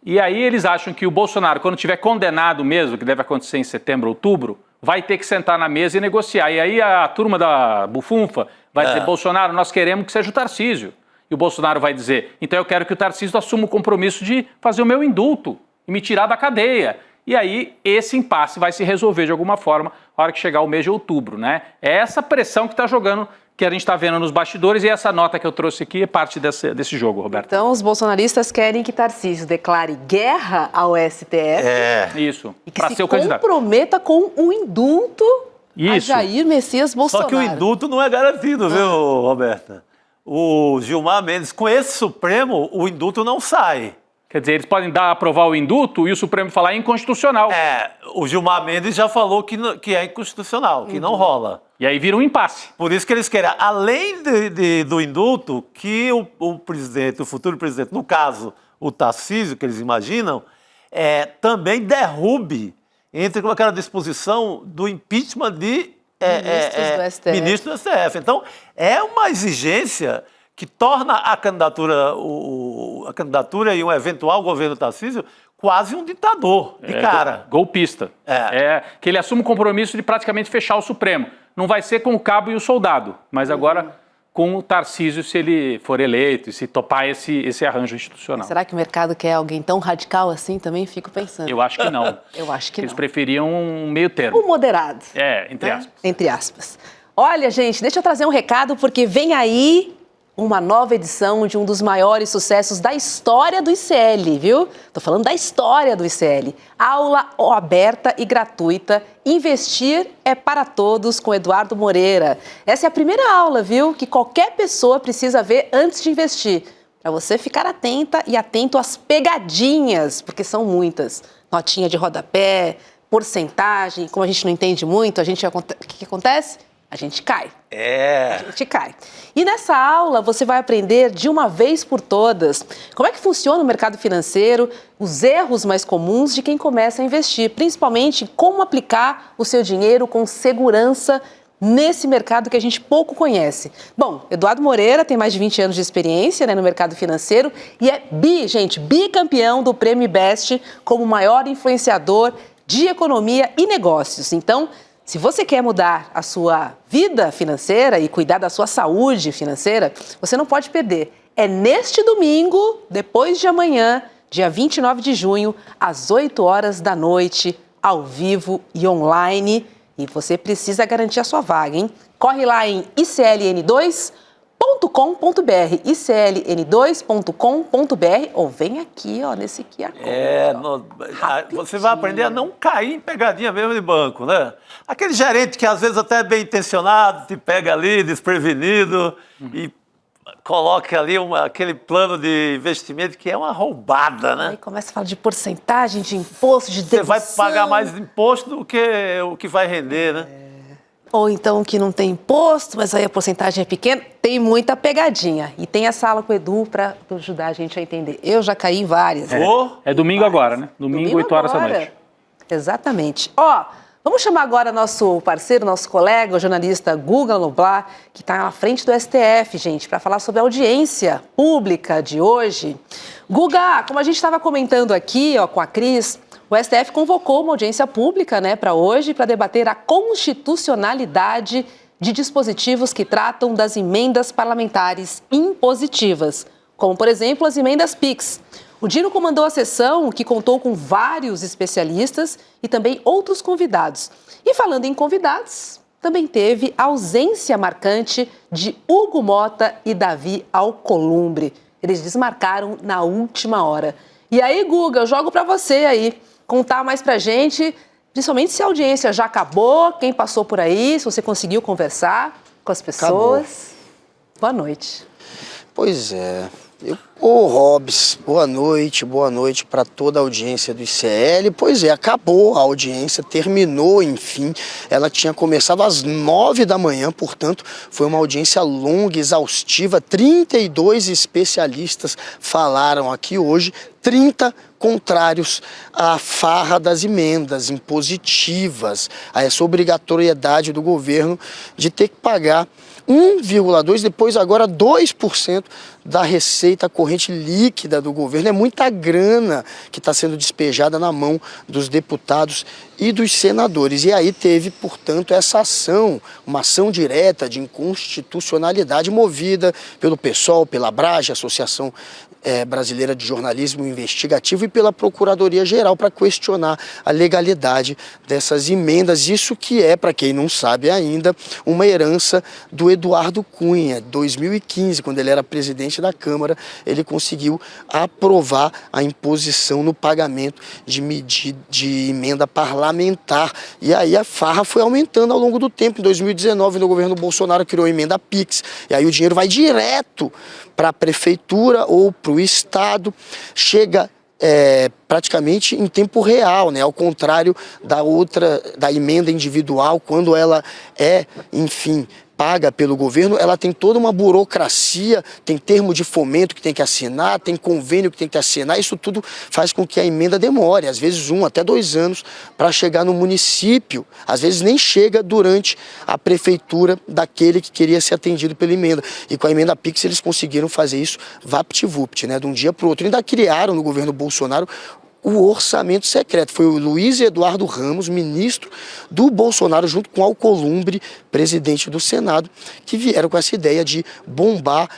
E aí eles acham que o Bolsonaro, quando tiver condenado mesmo, que deve acontecer em setembro, outubro, vai ter que sentar na mesa e negociar. E aí a turma da bufunfa vai dizer, Bolsonaro, nós queremos que seja o Tarcísio. E o Bolsonaro vai dizer, então eu quero que o Tarcísio assuma o compromisso de fazer o meu indulto e me tirar da cadeia. E aí esse impasse vai se resolver de alguma forma na hora que chegar o mês de outubro, né? É essa pressão que está jogando, que a gente está vendo nos bastidores, e essa nota que eu trouxe aqui é parte desse jogo, Roberto. Então, os bolsonaristas querem que Tarcísio declare guerra ao STF Isso, e que para se ser o candidato. comprometa com o indulto a Isso. Jair Messias Bolsonaro. Só que o indulto não é garantido, viu, Roberta? O Gilmar Mendes, com esse Supremo, o indulto não sai. Quer dizer, eles podem aprovar o indulto e o Supremo falar inconstitucional. O Gilmar Mendes já falou que é inconstitucional, que não rola. E aí vira um impasse. Por isso que eles querem, além do indulto, que o presidente, o futuro presidente, no caso, o Tarcísio, que eles imaginam, também derrube, entre com aquela disposição do impeachment de ministros do STF. Então, é uma exigência que torna a candidatura e um eventual governo Tarcísio quase um ditador de cara. Golpista. Que ele assume o compromisso de praticamente fechar o Supremo. Não vai ser com o cabo e o soldado, mas agora com o Tarcísio, se ele for eleito e se topar esse arranjo institucional. Será que o mercado quer alguém tão radical assim? Também fico pensando. Eu acho que não. Eu acho que Eles não. preferiam um meio termo. O moderado. Entre aspas. Entre aspas. Olha, gente, deixa eu trazer um recado, porque vem aí uma nova edição de um dos maiores sucessos da história do ICL, viu? Tô falando da história do ICL. Aula aberta e gratuita. Investir é para todos, com Eduardo Moreira. Essa é a primeira aula, viu? Que qualquer pessoa precisa ver antes de investir. Para você ficar atenta e atento às pegadinhas, porque são muitas. Notinha de rodapé, porcentagem. Como a gente não entende muito, o que acontece? A gente cai. A gente cai. E nessa aula você vai aprender de uma vez por todas como é que funciona o mercado financeiro, os erros mais comuns de quem começa a investir, principalmente como aplicar o seu dinheiro com segurança nesse mercado que a gente pouco conhece. Bom, Eduardo Moreira tem mais de 20 anos de experiência, no mercado financeiro e é bicampeão do Prêmio Best como o maior influenciador de economia e negócios. Então, se você quer mudar a sua vida financeira e cuidar da sua saúde financeira, você não pode perder. É neste domingo, depois de amanhã, dia 29 de junho, às 8 horas da noite, ao vivo e online. E você precisa garantir a sua vaga, hein? Corre lá em icln2.com.br, icln2.com.br, ou vem aqui, nesse QR Code. Você vai aprender a não cair em pegadinha mesmo de banco, né? Aquele gerente que às vezes até é bem intencionado, te pega ali desprevenido e coloca ali aquele plano de investimento que é uma roubada, né? Aí começa a falar de porcentagem, de imposto, de dedução. Você vai pagar mais imposto do que o que vai render, né? Ou então que não tem imposto, mas aí a porcentagem é pequena. Tem muita pegadinha. E tem essa aula com o Edu para ajudar a gente a entender. Eu já caí em várias. É domingo agora, né? Domingo 8 horas da noite. Exatamente. Vamos chamar agora nosso parceiro, nosso colega, o jornalista Guga Noblar, que está à frente do STF, gente, para falar sobre a audiência pública de hoje. Guga, como a gente estava comentando aqui com a Cris, o STF convocou uma audiência pública para hoje para debater a constitucionalidade de dispositivos que tratam das emendas parlamentares impositivas, como, por exemplo, as emendas PIX. O Dino comandou a sessão, que contou com vários especialistas e também outros convidados. E falando em convidados, também teve a ausência marcante de Hugo Mota e Davi Alcolumbre. Eles desmarcaram na última hora. E aí, Guga, eu jogo para você aí contar mais pra gente, principalmente se a audiência já acabou, quem passou por aí, se você conseguiu conversar com as pessoas. Acabou. Boa noite. Pois é. Ô Robs, boa noite para toda a audiência do ICL. Pois é, acabou a audiência, terminou, enfim. Ela tinha começado às 9 da manhã, portanto, foi uma audiência longa, exaustiva. 32 especialistas falaram aqui hoje, 30 contrários à farra das emendas impositivas, a essa obrigatoriedade do governo de ter que pagar 1,2%, depois agora 2% da receita corrente líquida do governo. É muita grana que está sendo despejada na mão dos deputados e dos senadores. E aí teve, portanto, essa ação, uma ação direta de inconstitucionalidade movida pelo PSOL, pela Abrage, Associação Brasileira de Jornalismo Investigativo, e pela Procuradoria-Geral, para questionar a legalidade dessas emendas. Isso que é, para quem não sabe ainda, uma herança do Eduardo Cunha. 2015, quando ele era presidente da Câmara, ele conseguiu aprovar a imposição no pagamento de emenda parlamentar. E aí a farra foi aumentando ao longo do tempo. Em 2019, no governo Bolsonaro, criou a emenda PIX. E aí o dinheiro vai direto para a prefeitura ou para o estado, chega praticamente em tempo real, né? Ao contrário da emenda individual, quando ela é, enfim, paga pelo governo, ela tem toda uma burocracia, tem termo de fomento que tem que assinar, tem convênio que tem que assinar. Isso tudo faz com que a emenda demore, às vezes 1 até 2 anos, para chegar no município. Às vezes nem chega durante a prefeitura daquele que queria ser atendido pela emenda. E com a emenda PIX eles conseguiram fazer isso vapt-vupt, né? De um dia para o outro. Ainda criaram no governo Bolsonaro o orçamento secreto. Foi o Luiz Eduardo Ramos, ministro do Bolsonaro, junto com Alcolumbre, presidente do Senado, que vieram com essa ideia de bombar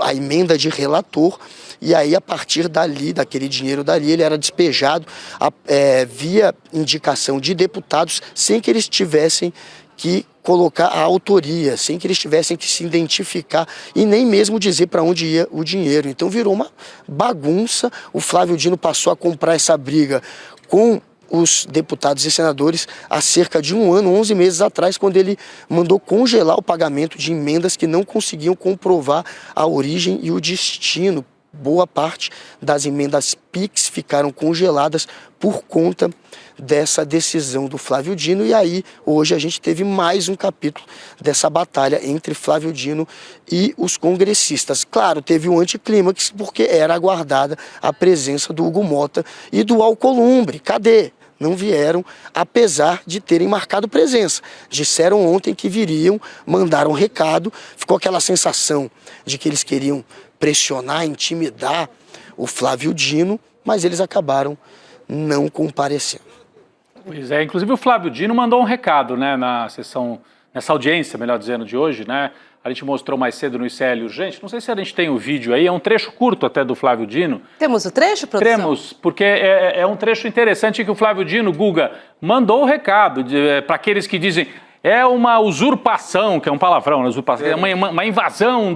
a emenda de relator. E aí, a partir dali, daquele dinheiro dali, ele era despejado via indicação de deputados, sem que eles tivessem que colocar a autoria, sem que eles tivessem que se identificar e nem mesmo dizer para onde ia o dinheiro. Então virou uma bagunça. O Flávio Dino passou a comprar essa briga com os deputados e senadores há cerca de 1 ano, 11 meses atrás, quando ele mandou congelar o pagamento de emendas que não conseguiam comprovar a origem e o destino. Boa parte das emendas PIX ficaram congeladas por conta dessa decisão do Flávio Dino. E aí, hoje, a gente teve mais um capítulo dessa batalha entre Flávio Dino e os congressistas. Claro, teve um anticlímax, porque era aguardada a presença do Hugo Mota e do Alcolumbre. Cadê? Não vieram, apesar de terem marcado presença. Disseram ontem que viriam, mandaram recado, ficou aquela sensação de que eles queriam pressionar, intimidar o Flávio Dino, mas eles acabaram não comparecendo. Pois é, inclusive o Flávio Dino mandou um recado, né, nessa audiência, melhor dizendo, de hoje, né? A gente mostrou mais cedo no ICL Urgente, não sei se a gente tem o vídeo aí, é um trecho curto até do Flávio Dino. Temos o trecho, produção? Temos, porque é um trecho interessante que o Flávio Dino, Guga, mandou o recado para aqueles que dizem é uma usurpação, que é um palavrão, né? Usurpação, é uma invasão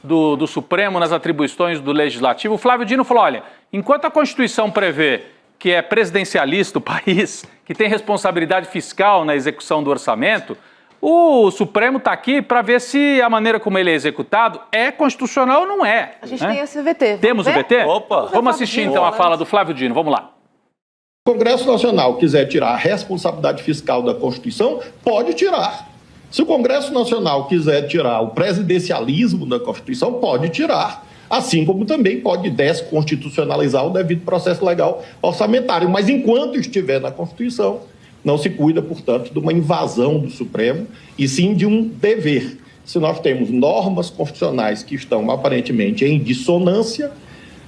do Supremo nas atribuições do Legislativo. O Flávio Dino falou, olha, enquanto a Constituição prevê que é presidencialista o país, que tem responsabilidade fiscal na execução do orçamento, o Supremo está aqui para ver se a maneira como ele é executado é constitucional ou não é. A gente tem esse VT. Temos o VT? Opa! Vamos assistir então a fala do Flávio Dino, vamos lá. Se o Congresso Nacional quiser tirar a responsabilidade fiscal da Constituição, pode tirar. Se o Congresso Nacional quiser tirar o presidencialismo da Constituição, pode tirar. Assim como também pode desconstitucionalizar o devido processo legal orçamentário. Mas enquanto estiver na Constituição, não se cuida, portanto, de uma invasão do Supremo, e sim de um dever. Se nós temos normas constitucionais que estão aparentemente em dissonância,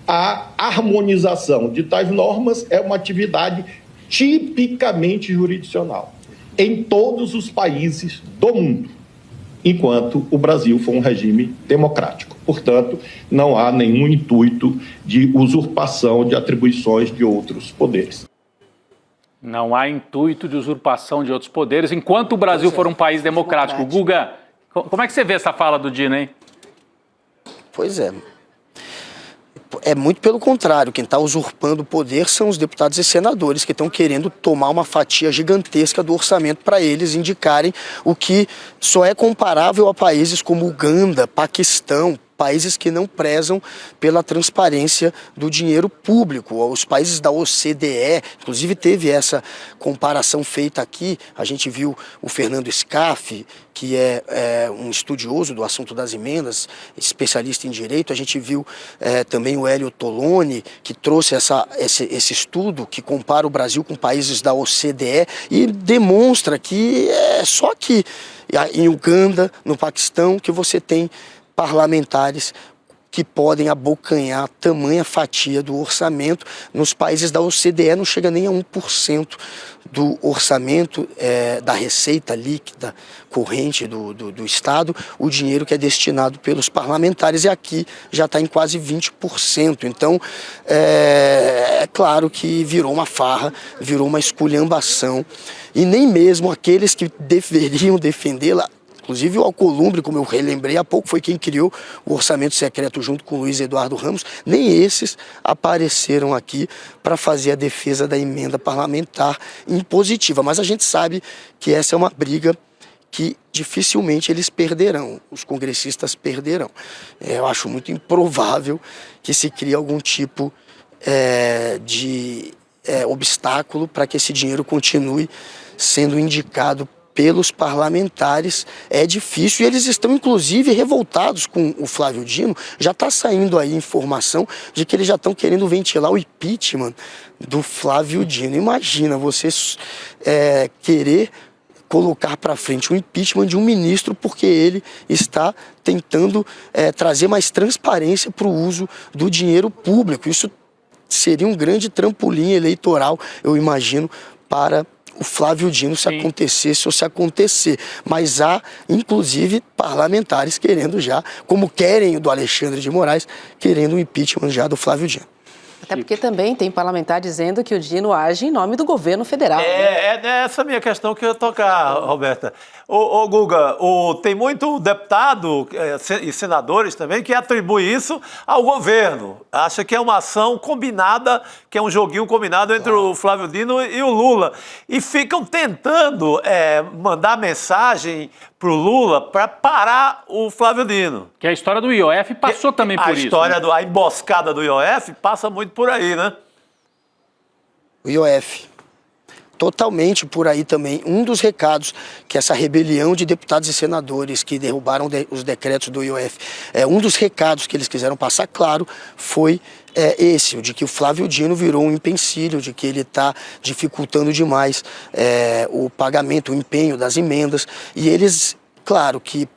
a harmonização de tais normas é uma atividade tipicamente jurisdicional em todos os países do mundo, enquanto o Brasil for um regime democrático. Portanto, não há nenhum intuito de usurpação de atribuições de outros poderes. Não há intuito de usurpação de outros poderes, enquanto o Brasil for um país democrático. Guga, como é que você vê essa fala do Dino, hein? Pois é. É muito pelo contrário, quem está usurpando o poder são os deputados e senadores que estão querendo tomar uma fatia gigantesca do orçamento para eles indicarem o que só é comparável a países como Uganda, Paquistão, países que não prezam pela transparência do dinheiro público. Os países da OCDE, inclusive teve essa comparação feita aqui, a gente viu o Fernando Scaff, que é um estudioso do assunto das emendas, especialista em direito. A gente viu também o Hélio Toloni, que trouxe esse estudo que compara o Brasil com países da OCDE e demonstra que é só aqui, em Uganda, no Paquistão, que você tem parlamentares que podem abocanhar tamanha fatia do orçamento. Nos países da OCDE não chega nem a 1% do orçamento, da receita líquida corrente do Estado, o dinheiro que é destinado pelos parlamentares, e aqui já está em quase 20%. Então, é claro que virou uma farra, virou uma esculhambação, e nem mesmo aqueles que deveriam defendê-la, inclusive o Alcolumbre, como eu relembrei há pouco, foi quem criou o orçamento secreto junto com o Luiz Eduardo Ramos, nem esses apareceram aqui para fazer a defesa da emenda parlamentar impositiva. Mas a gente sabe que essa é uma briga que dificilmente eles perderão, os congressistas perderão. Eu acho muito improvável que se crie algum tipo de obstáculo para que esse dinheiro continue sendo indicado pelos parlamentares. É difícil, e eles estão inclusive revoltados com o Flávio Dino. Já está saindo aí informação de que eles já estão querendo ventilar o impeachment do Flávio Dino. Imagina você querer colocar para frente o impeachment de um ministro porque ele está tentando trazer mais transparência para o uso do dinheiro público. Isso seria um grande trampolim eleitoral, eu imagino, para o Flávio Dino, se acontecesse ou se acontecer. Mas há, inclusive, parlamentares querendo já, como querem o do Alexandre de Moraes, querendo o impeachment já do Flávio Dino. Até porque também tem parlamentar dizendo que o Dino age em nome do governo federal. É essa a minha questão que eu ia tocar, Roberta. Ô Guga, tem muito deputado e senadores também que atribui isso ao governo. Acha que é uma ação combinada, que é um joguinho combinado entre o Flávio Dino e o Lula. E ficam tentando mandar mensagem para o Lula para parar o Flávio Dino. Que a história do IOF passou também por isso. A história, a emboscada do IOF passa muito por aí, né? O IOF. Totalmente por aí também. Um dos recados que essa rebelião de deputados e senadores que derrubaram os decretos do IOF, um dos recados que eles quiseram passar, claro, foi esse, o de que o Flávio Dino virou um empecilho, de que ele está dificultando demais o pagamento, o empenho das emendas. E eles, claro que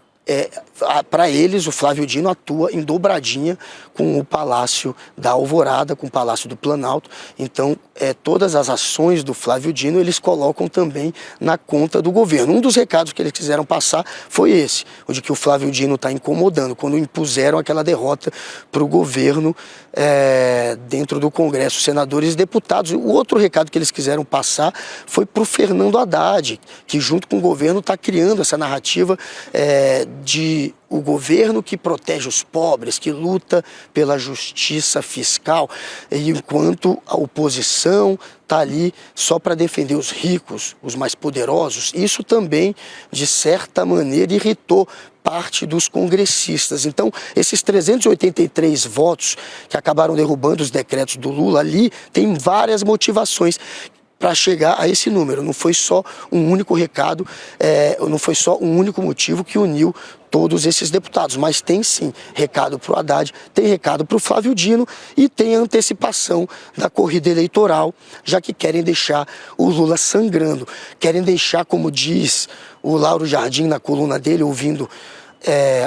para eles, o Flávio Dino atua em dobradinha com o Palácio da Alvorada, com o Palácio do Planalto. Então, todas as ações do Flávio Dino, eles colocam também na conta do governo. Um dos recados que eles quiseram passar foi esse, o de que o Flávio Dino está incomodando, quando impuseram aquela derrota para o governo dentro do Congresso, senadores e deputados. O outro recado que eles quiseram passar foi para o Fernando Haddad, que junto com o governo está criando essa narrativa de o governo que protege os pobres, que luta pela justiça fiscal, enquanto a oposição está ali só para defender os ricos, os mais poderosos. Isso também, de certa maneira, irritou parte dos congressistas. Então, esses 383 votos que acabaram derrubando os decretos do Lula ali, tem várias motivações para chegar a esse número. Não foi só um único recado, não foi só um único motivo que uniu todos esses deputados, mas tem sim recado para o Haddad, tem recado para o Flávio Dino e tem a antecipação da corrida eleitoral, já que querem deixar o Lula sangrando, querem deixar, como diz o Lauro Jardim na coluna dele, ouvindo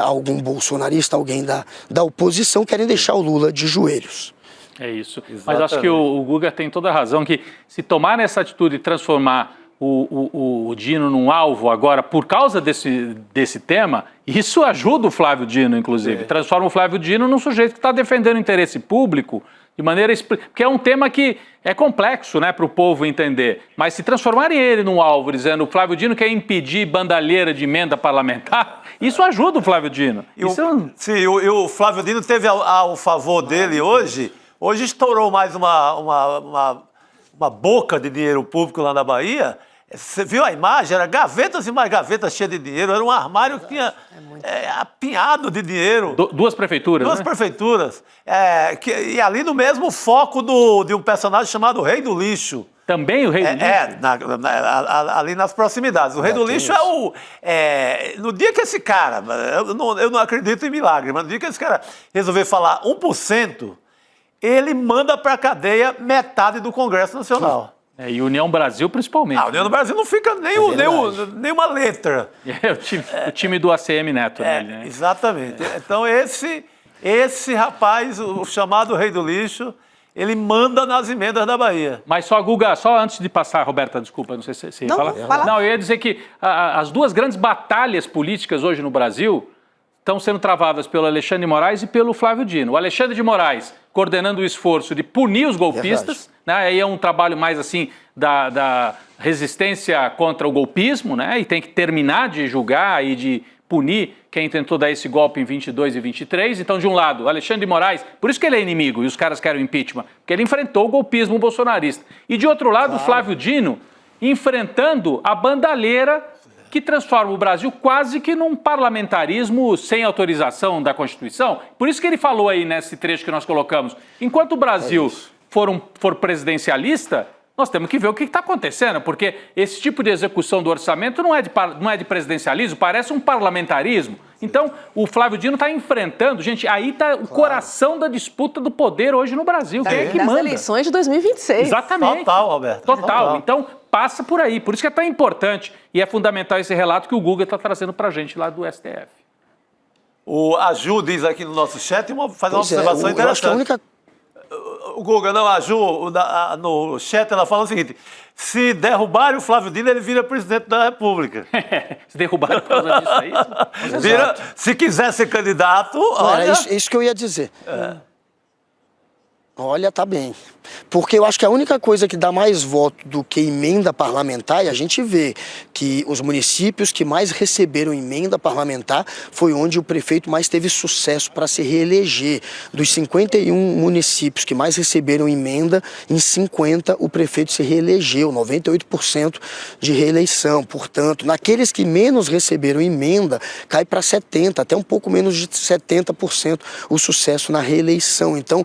algum bolsonarista, alguém da oposição, querem deixar o Lula de joelhos. É isso. Exatamente. Mas acho que o Guga tem toda a razão, que se tomar essa atitude de transformar o Dino num alvo agora por causa desse tema, isso ajuda o Flávio Dino, inclusive. Transforma o Flávio Dino num sujeito que está defendendo o interesse público de maneira... Porque é um tema que é complexo, né, para o povo entender. Mas se transformarem ele num alvo, dizendo o Flávio Dino quer impedir bandalheira de emenda parlamentar, isso ajuda o Flávio Dino. Sim, o Flávio Dino teve ao favor dele hoje estourou mais uma boca de dinheiro público lá na Bahia, Você viu a imagem? Era gavetas e mais gavetas cheias de dinheiro. Era um armário que tinha apinhado de dinheiro. Duas prefeituras, Duas né? prefeituras. E ali no mesmo foco de um personagem chamado Rei do Lixo. Também o Rei do Lixo? Ali nas proximidades. O Rei do Lixo no dia que esse cara, eu não acredito em milagre, mas no dia que esse cara resolver falar 1%, ele manda para a cadeia metade do Congresso Nacional. E União Brasil, principalmente. A União do Brasil não fica nenhuma letra. O time do ACM Neto. Né? Exatamente. Então esse rapaz, o chamado Rei do Lixo, ele manda nas emendas da Bahia. Mas só, Guga, só antes de passar, Roberta, desculpa, não sei se você ia falar. Não, eu ia dizer que as duas grandes batalhas políticas hoje no Brasil estão sendo travadas pelo Alexandre de Moraes e pelo Flávio Dino. O Alexandre de Moraes coordenando o esforço de punir os golpistas, né? Aí é um trabalho mais assim da resistência contra o golpismo, né? E tem que terminar de julgar e de punir quem tentou dar esse golpe em 22 e 23. Então, de um lado, o Alexandre de Moraes, por isso que ele é inimigo e os caras querem o impeachment, porque ele enfrentou o golpismo bolsonarista. E de outro lado, o Flávio Dino enfrentando a bandalheira que transforma o Brasil quase que num parlamentarismo sem autorização da Constituição. Por isso que ele falou aí nesse trecho que nós colocamos, enquanto o Brasil for presidencialista, nós temos que ver o que está acontecendo, porque esse tipo de execução do orçamento não é de presidencialismo, parece um parlamentarismo. Então, o Flávio Dino está enfrentando, gente, aí está o coração da disputa do poder hoje no Brasil. Quem é que manda? Das eleições de 2026. Exatamente. Total, Roberto. Total. Então, passa por aí. Por isso que é tão importante e é fundamental esse relato que o Guga está trazendo para a gente lá do STF. A Ju diz aqui no nosso chat, faz uma observação interessante. Eu acho que a única... O Guga, não, a Ju, no chat, ela fala o seguinte: se derrubarem o Flávio Dino, ele vira presidente da República. Se derrubaram por causa disso aí? Se quiser ser candidato, olha... Era isso que eu ia dizer. Olha, tá bem. Porque eu acho que a única coisa que dá mais voto do que emenda parlamentar, e a gente vê que os municípios que mais receberam emenda parlamentar foi onde o prefeito mais teve sucesso para se reeleger. Dos 51 municípios que mais receberam emenda, em 50 o prefeito se reelegeu, 98% de reeleição. Portanto, naqueles que menos receberam emenda, cai para 70%, até um pouco menos de 70% o sucesso na reeleição. Então,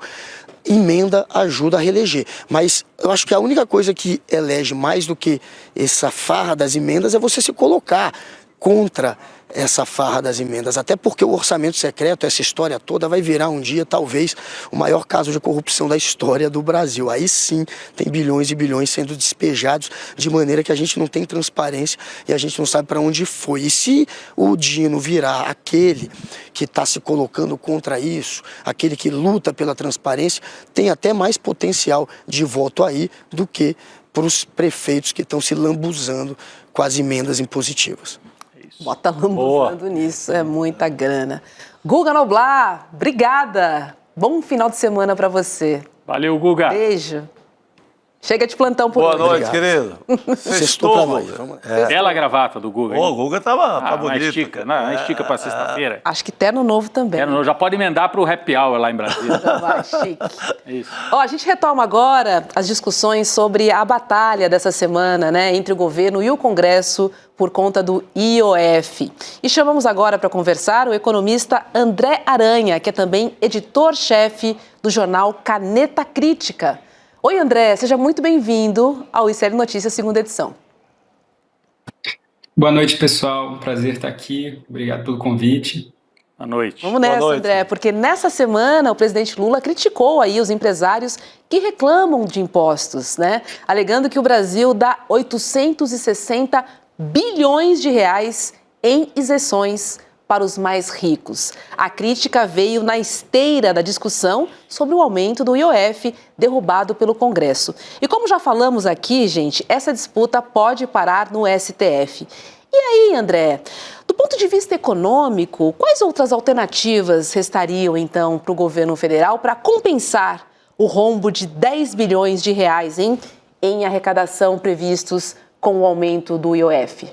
emenda ajuda a reeleger, mas eu acho que a única coisa que elege mais do que essa farra das emendas é você se colocar contra essa farra das emendas, até porque o orçamento secreto, essa história toda, vai virar um dia talvez o maior caso de corrupção da história do Brasil. Aí sim tem bilhões e bilhões sendo despejados de maneira que a gente não tem transparência e a gente não sabe para onde foi. E se o Dino virar aquele que está se colocando contra isso, aquele que luta pela transparência, tem até mais potencial de voto aí do que para os prefeitos que estão se lambuzando com as emendas impositivas. Bota lambuzando nisso, é muita grana. Guga Noblar, obrigada. Bom final de semana para você. Valeu, Guga. Beijo. Chega de plantão por Boa hoje. noite, querido. Sextou pra nós. Bela gravata do Guga. O Guga tá bonito. Estica para sexta-feira. Acho que terno novo também. Já pode emendar para o happy hour lá em Brasília. Já vai, chique. Isso. A gente retoma agora as discussões sobre a batalha dessa semana, né, entre o governo e o Congresso por conta do IOF. E chamamos agora para conversar o economista André Aranha, que é também editor-chefe do jornal Caneta Crítica. Oi, André, seja muito bem-vindo ao ICL Notícias, segunda edição. Boa noite, pessoal. Um prazer estar aqui. Obrigado pelo convite. Boa noite. Vamos nessa, André, porque nessa semana o presidente Lula criticou aí os empresários que reclamam de impostos, né? Alegando que o Brasil dá 860 bilhões de reais em isenções para os mais ricos. A crítica veio na esteira da discussão sobre o aumento do IOF derrubado pelo Congresso. E como já falamos aqui, gente, essa disputa pode parar no STF. E aí, André, do ponto de vista econômico, quais outras alternativas restariam, então, para o governo federal para compensar o rombo de 10 bilhões de reais em arrecadação previstos com o aumento do IOF?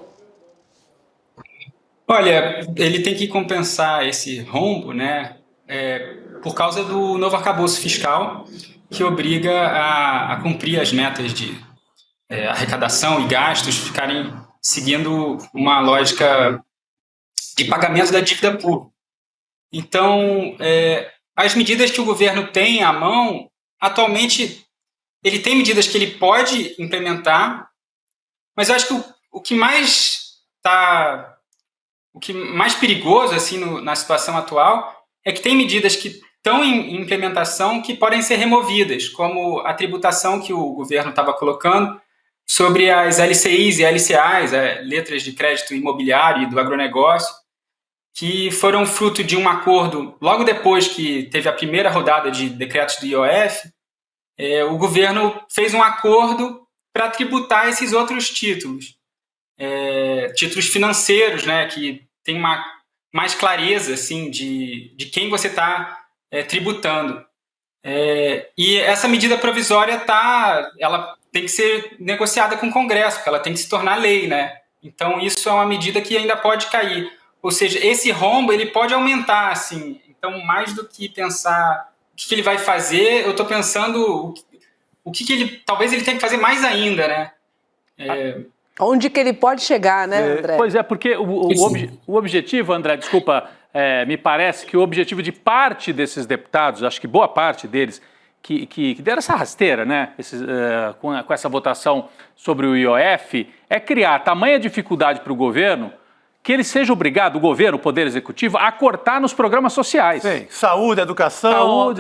Olha, ele tem que compensar esse rombo, né, por causa do novo arcabouço fiscal que obriga a cumprir as metas de arrecadação e gastos ficarem seguindo uma lógica de pagamento da dívida pública. Então, as medidas que o governo tem à mão, atualmente, ele tem medidas que ele pode implementar, mas eu acho que o que mais perigoso assim, na situação atual é que tem medidas que estão em implementação que podem ser removidas, como a tributação que o governo estava colocando sobre as LCIs e LCAs, letras de crédito imobiliário e do agronegócio, que foram fruto de um acordo logo depois que teve a primeira rodada de decretos do IOF. O governo fez um acordo para tributar esses outros títulos, títulos financeiros, né, que tem mais clareza assim, de quem você está tributando. E essa medida provisória ela tem que ser negociada com o Congresso, porque ela tem que se tornar lei, né? Então isso é uma medida que ainda pode cair. Ou seja, esse rombo ele pode aumentar, assim. Então, mais do que pensar o que ele vai fazer, eu estou pensando o que ele talvez ele tenha que fazer mais ainda, né? Onde que ele pode chegar, né, André? Pois é, porque o objetivo, André, desculpa, me parece que o objetivo de parte desses deputados, acho que boa parte deles, que deram essa rasteira, né, com essa votação sobre o IOF, é criar tamanha dificuldade para o governo que ele seja obrigado, o governo, o Poder Executivo, a cortar nos programas sociais. Sim, saúde, educação.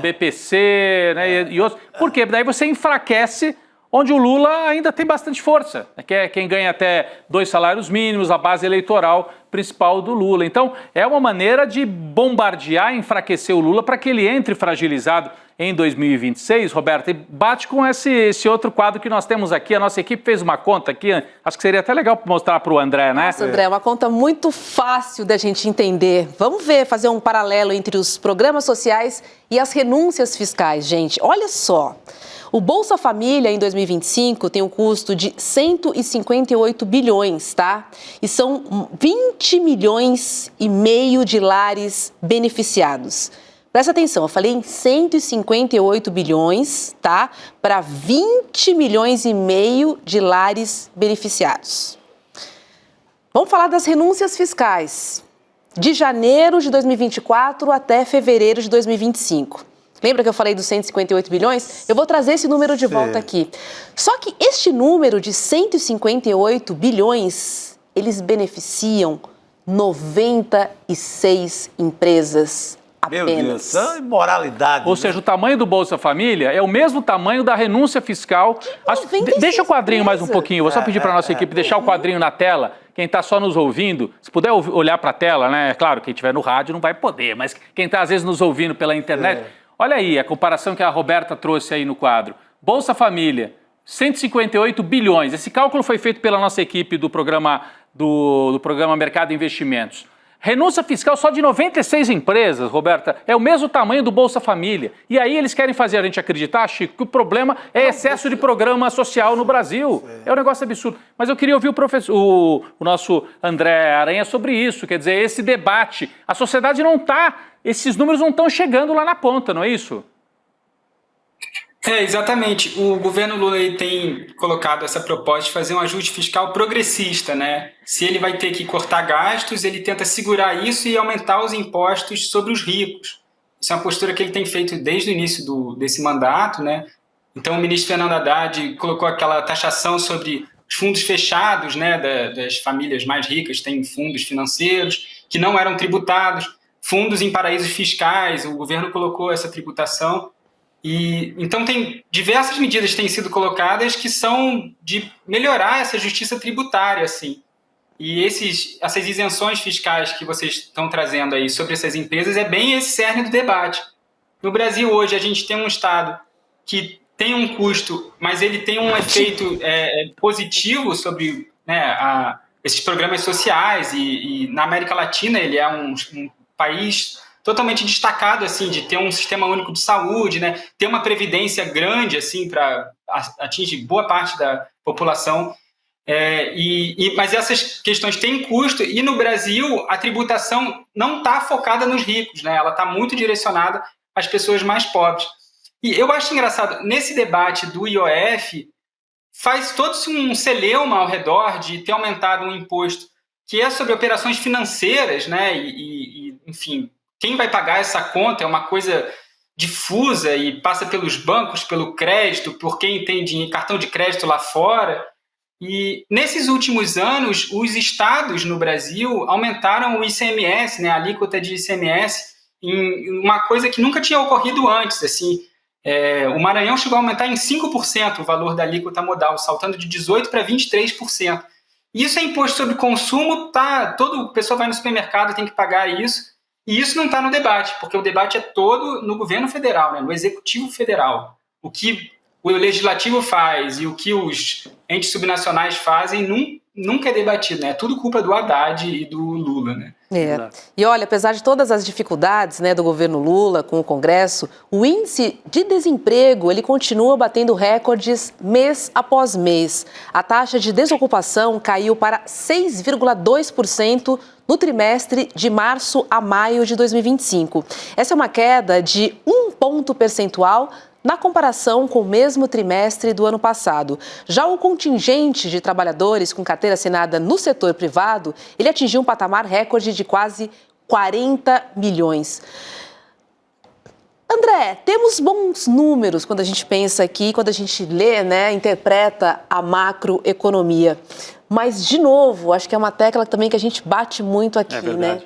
BPC, né, e outros. Porque daí você enfraquece onde o Lula ainda tem bastante força, que é quem ganha até 2 salários mínimos, a base eleitoral principal do Lula. Então, é uma maneira de bombardear, enfraquecer o Lula para que ele entre fragilizado em 2026, Roberta, e bate com esse outro quadro que nós temos aqui. A nossa equipe fez uma conta aqui, acho que seria até legal mostrar para o André, né? Nossa, André, é uma conta muito fácil da gente entender. Vamos ver, fazer um paralelo entre os programas sociais e as renúncias fiscais, gente. Olha só. O Bolsa Família, em 2025, tem um custo de 158 bilhões, tá? E são 20 milhões e meio de lares beneficiados. Presta atenção, eu falei em 158 bilhões, tá? Para 20 milhões e meio de lares beneficiados. Vamos falar das renúncias fiscais. De janeiro de 2024 até fevereiro de 2025. Lembra que eu falei dos 158 bilhões? Eu vou trazer esse número de volta aqui. Só que este número de 158 bilhões, eles beneficiam 96 empresas apenas. Meu Deus, é imoralidade. Ou seja, o tamanho do Bolsa Família é o mesmo tamanho da renúncia fiscal. Deixa o quadrinho mais um pouquinho, vou só pedir para a nossa equipe deixar o quadrinho na tela. Quem está só nos ouvindo, se puder olhar para a tela, né? Claro, quem estiver no rádio não vai poder, mas quem está às vezes nos ouvindo pela internet... Olha aí a comparação que a Roberta trouxe aí no quadro. Bolsa Família, 158 bilhões. Esse cálculo foi feito pela nossa equipe do programa Mercado e Investimentos. Renúncia fiscal só de 96 empresas, Roberta, é o mesmo tamanho do Bolsa Família. E aí eles querem fazer a gente acreditar, Chico, que o problema é excesso de programa social no Brasil. É um negócio absurdo. Mas eu queria ouvir o nosso André Aranha sobre isso. Quer dizer, esse debate. A sociedade não está... Esses números não estão chegando lá na ponta, não é isso? Exatamente. O governo Lula tem colocado essa proposta de fazer um ajuste fiscal progressista, né? Se ele vai ter que cortar gastos, ele tenta segurar isso e aumentar os impostos sobre os ricos. Isso é uma postura que ele tem feito desde o início desse mandato, né? Então, o ministro Fernando Haddad colocou aquela taxação sobre os fundos fechados, né, das famílias mais ricas, tem fundos financeiros que não eram tributados. Fundos em paraísos fiscais, o governo colocou essa tributação. Então, tem diversas medidas que têm sido colocadas que são de melhorar essa justiça tributária, assim. E essas isenções fiscais que vocês estão trazendo aí sobre essas empresas é bem esse cerne do debate. No Brasil, hoje, a gente tem um Estado que tem um custo, mas ele tem um efeito positivo sobre, né, esses programas sociais. E na América Latina, ele é um país totalmente destacado, assim, de ter um sistema único de saúde, né, ter uma previdência grande, assim, para atingir boa parte da população. Mas essas questões têm custo, e no Brasil a tributação não está focada nos ricos, né, ela está muito direcionada às pessoas mais pobres. E eu acho engraçado, nesse debate do IOF, faz todo um celeuma ao redor de ter aumentado um imposto que é sobre operações financeiras, né? Enfim, quem vai pagar essa conta é uma coisa difusa e passa pelos bancos, pelo crédito, por quem tem cartão de crédito lá fora. E nesses últimos anos, os estados no Brasil aumentaram o ICMS, né, a alíquota de ICMS, em uma coisa que nunca tinha ocorrido antes. Assim, o Maranhão chegou a aumentar em 5% o valor da alíquota modal, saltando de 18% para 23%. Isso é imposto sobre consumo, todo pessoa vai no supermercado, tem que pagar isso, e isso não está no debate, porque o debate é todo no governo federal, né, no executivo federal. O que o legislativo faz e o que os entes subnacionais fazem nunca é debatido, né? É tudo culpa do Haddad e do Lula, né? E olha, apesar de todas as dificuldades, né, do governo Lula com o Congresso, o índice de desemprego ele continua batendo recordes mês após mês. A taxa de desocupação caiu para 6,2% no trimestre de março a maio de 2025. Essa é uma queda de 1 ponto percentual na comparação com o mesmo trimestre do ano passado. Já o contingente de trabalhadores com carteira assinada no setor privado, ele atingiu um patamar recorde de quase 40 milhões. André, temos bons números quando a gente pensa aqui, quando a gente lê, né, interpreta a macroeconomia. Mas, de novo, acho que é uma tecla também que a gente bate muito aqui, né?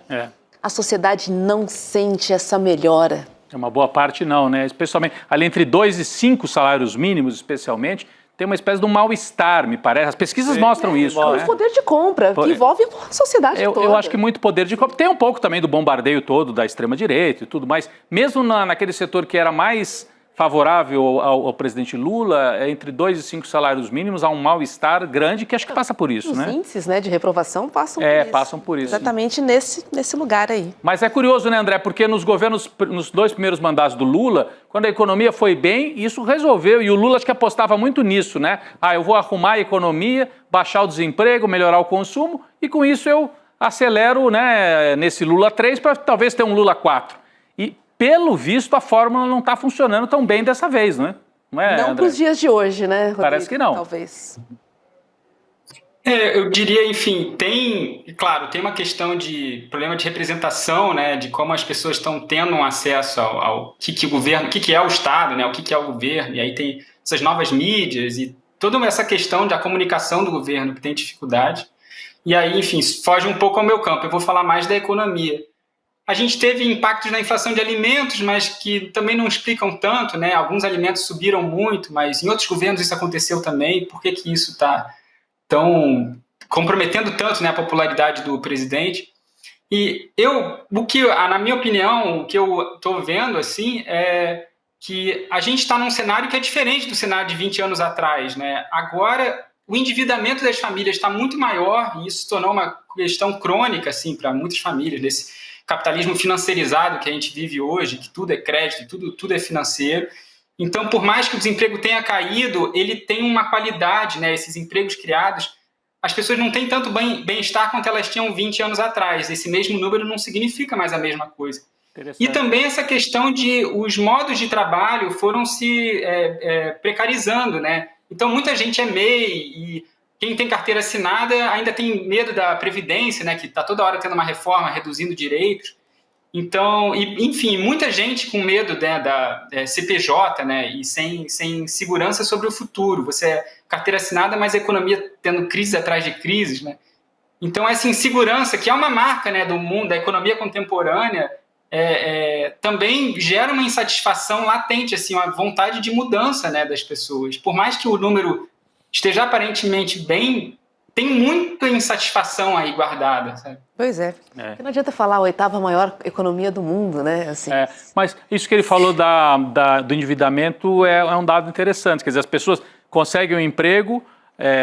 A sociedade não sente essa melhora. É uma boa parte não, né? Especialmente ali entre 2 e 5 salários mínimos, especialmente, tem uma espécie de um mal-estar, me parece. As pesquisas mostram isso. É um poder de compra que envolve a sociedade toda. Eu acho que muito poder de compra. Tem um pouco também do bombardeio todo da extrema-direita e tudo mais. Mesmo naquele setor que era mais favorável ao presidente Lula, entre 2 e 5 salários mínimos, há um mal-estar grande que acho que passa por isso, né? Os índices, né, de reprovação passam por isso. Passam por isso. Exatamente nesse lugar aí. Mas é curioso, né, André, porque nos 2 primeiros mandatos do Lula, quando a economia foi bem, isso resolveu, e o Lula acho que apostava muito nisso, né? Eu vou arrumar a economia, baixar o desemprego, melhorar o consumo, e com isso eu acelero, né, nesse Lula 3 para talvez ter um Lula 4. E pelo visto, a fórmula não está funcionando tão bem dessa vez, não é? Não para os dias de hoje, né, Rodrigo? Parece que não. Talvez. Eu diria, enfim, tem uma questão de problema de representação, né, de como as pessoas estão tendo um acesso ao que o governo, o que é o Estado, né, o que é o governo, e aí tem essas novas mídias e toda essa questão da comunicação do governo que tem dificuldade. E aí, enfim, foge um pouco ao meu campo, eu vou falar mais da economia. A gente teve impactos na inflação de alimentos, mas que também não explicam tanto, né? Alguns alimentos subiram muito, mas em outros governos isso aconteceu também. Por que isso está tão comprometendo tanto, né, a popularidade do presidente? E na minha opinião, o que eu estou vendo assim é que a gente está num cenário que é diferente do cenário de 20 anos atrás, né? Agora, o endividamento das famílias está muito maior e isso se tornou uma questão crônica assim, para muitas famílias, desse capitalismo financiarizado que a gente vive hoje, que tudo é crédito, tudo é financeiro. Então, por mais que o desemprego tenha caído, ele tem uma qualidade, né? Esses empregos criados, as pessoas não têm tanto bem-estar quanto elas tinham 20 anos atrás. Esse mesmo número não significa mais a mesma coisa. E também essa questão de os modos de trabalho foram se precarizando, né? Então, muita gente é MEI e quem tem carteira assinada ainda tem medo da Previdência, né, que está toda hora tendo uma reforma, reduzindo direitos. Então, enfim, muita gente com medo, né, da CPJ, né, e sem segurança sobre o futuro. Você é carteira assinada, mas a economia tendo crises atrás de crises, né? Então, essa insegurança, que é uma marca, né, do mundo, da economia contemporânea, também gera uma insatisfação latente, assim, uma vontade de mudança, né, das pessoas. Por mais que o número esteja aparentemente bem, tem muita insatisfação aí guardada, sabe? Pois é. Não adianta falar a 8ª maior economia do mundo, né? Assim. Mas isso que ele falou do endividamento é um dado interessante. Quer dizer, as pessoas conseguem um emprego,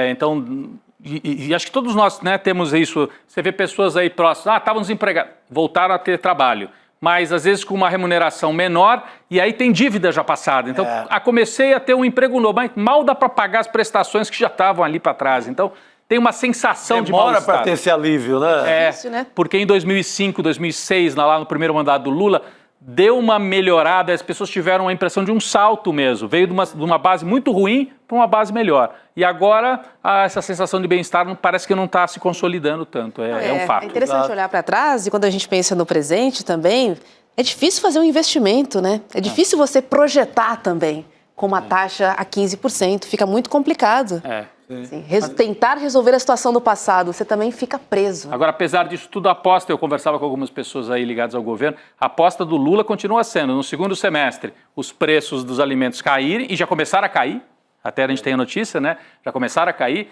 então... E acho que todos nós, né, temos isso. Você vê pessoas aí próximas, estavam desempregados, voltaram a ter trabalho, mas às vezes com uma remuneração menor, e aí tem dívida já passada. Então, comecei a ter um emprego novo, mas mal dá para pagar as prestações que já estavam ali para trás. Então, tem uma sensação de mal-estar. Demora para ter esse alívio, né? Isso, né? Porque em 2005, 2006, lá no primeiro mandato do Lula, deu uma melhorada, as pessoas tiveram a impressão de um salto mesmo, veio de uma base muito ruim para uma base melhor. E agora essa sensação de bem-estar parece que não está se consolidando tanto, é um fato. É interessante olhar para trás e quando a gente pensa no presente também, é difícil fazer um investimento, né? É difícil você projetar também com uma taxa a 15%, fica muito complicado. Assim, tentar resolver a situação do passado, você também fica preso. Agora, apesar disso tudo, a aposta, eu conversava com algumas pessoas aí ligadas ao governo, a aposta do Lula continua sendo, no segundo semestre, os preços dos alimentos caírem, e já começaram a cair, até a gente tem a notícia, né? Já começaram a cair.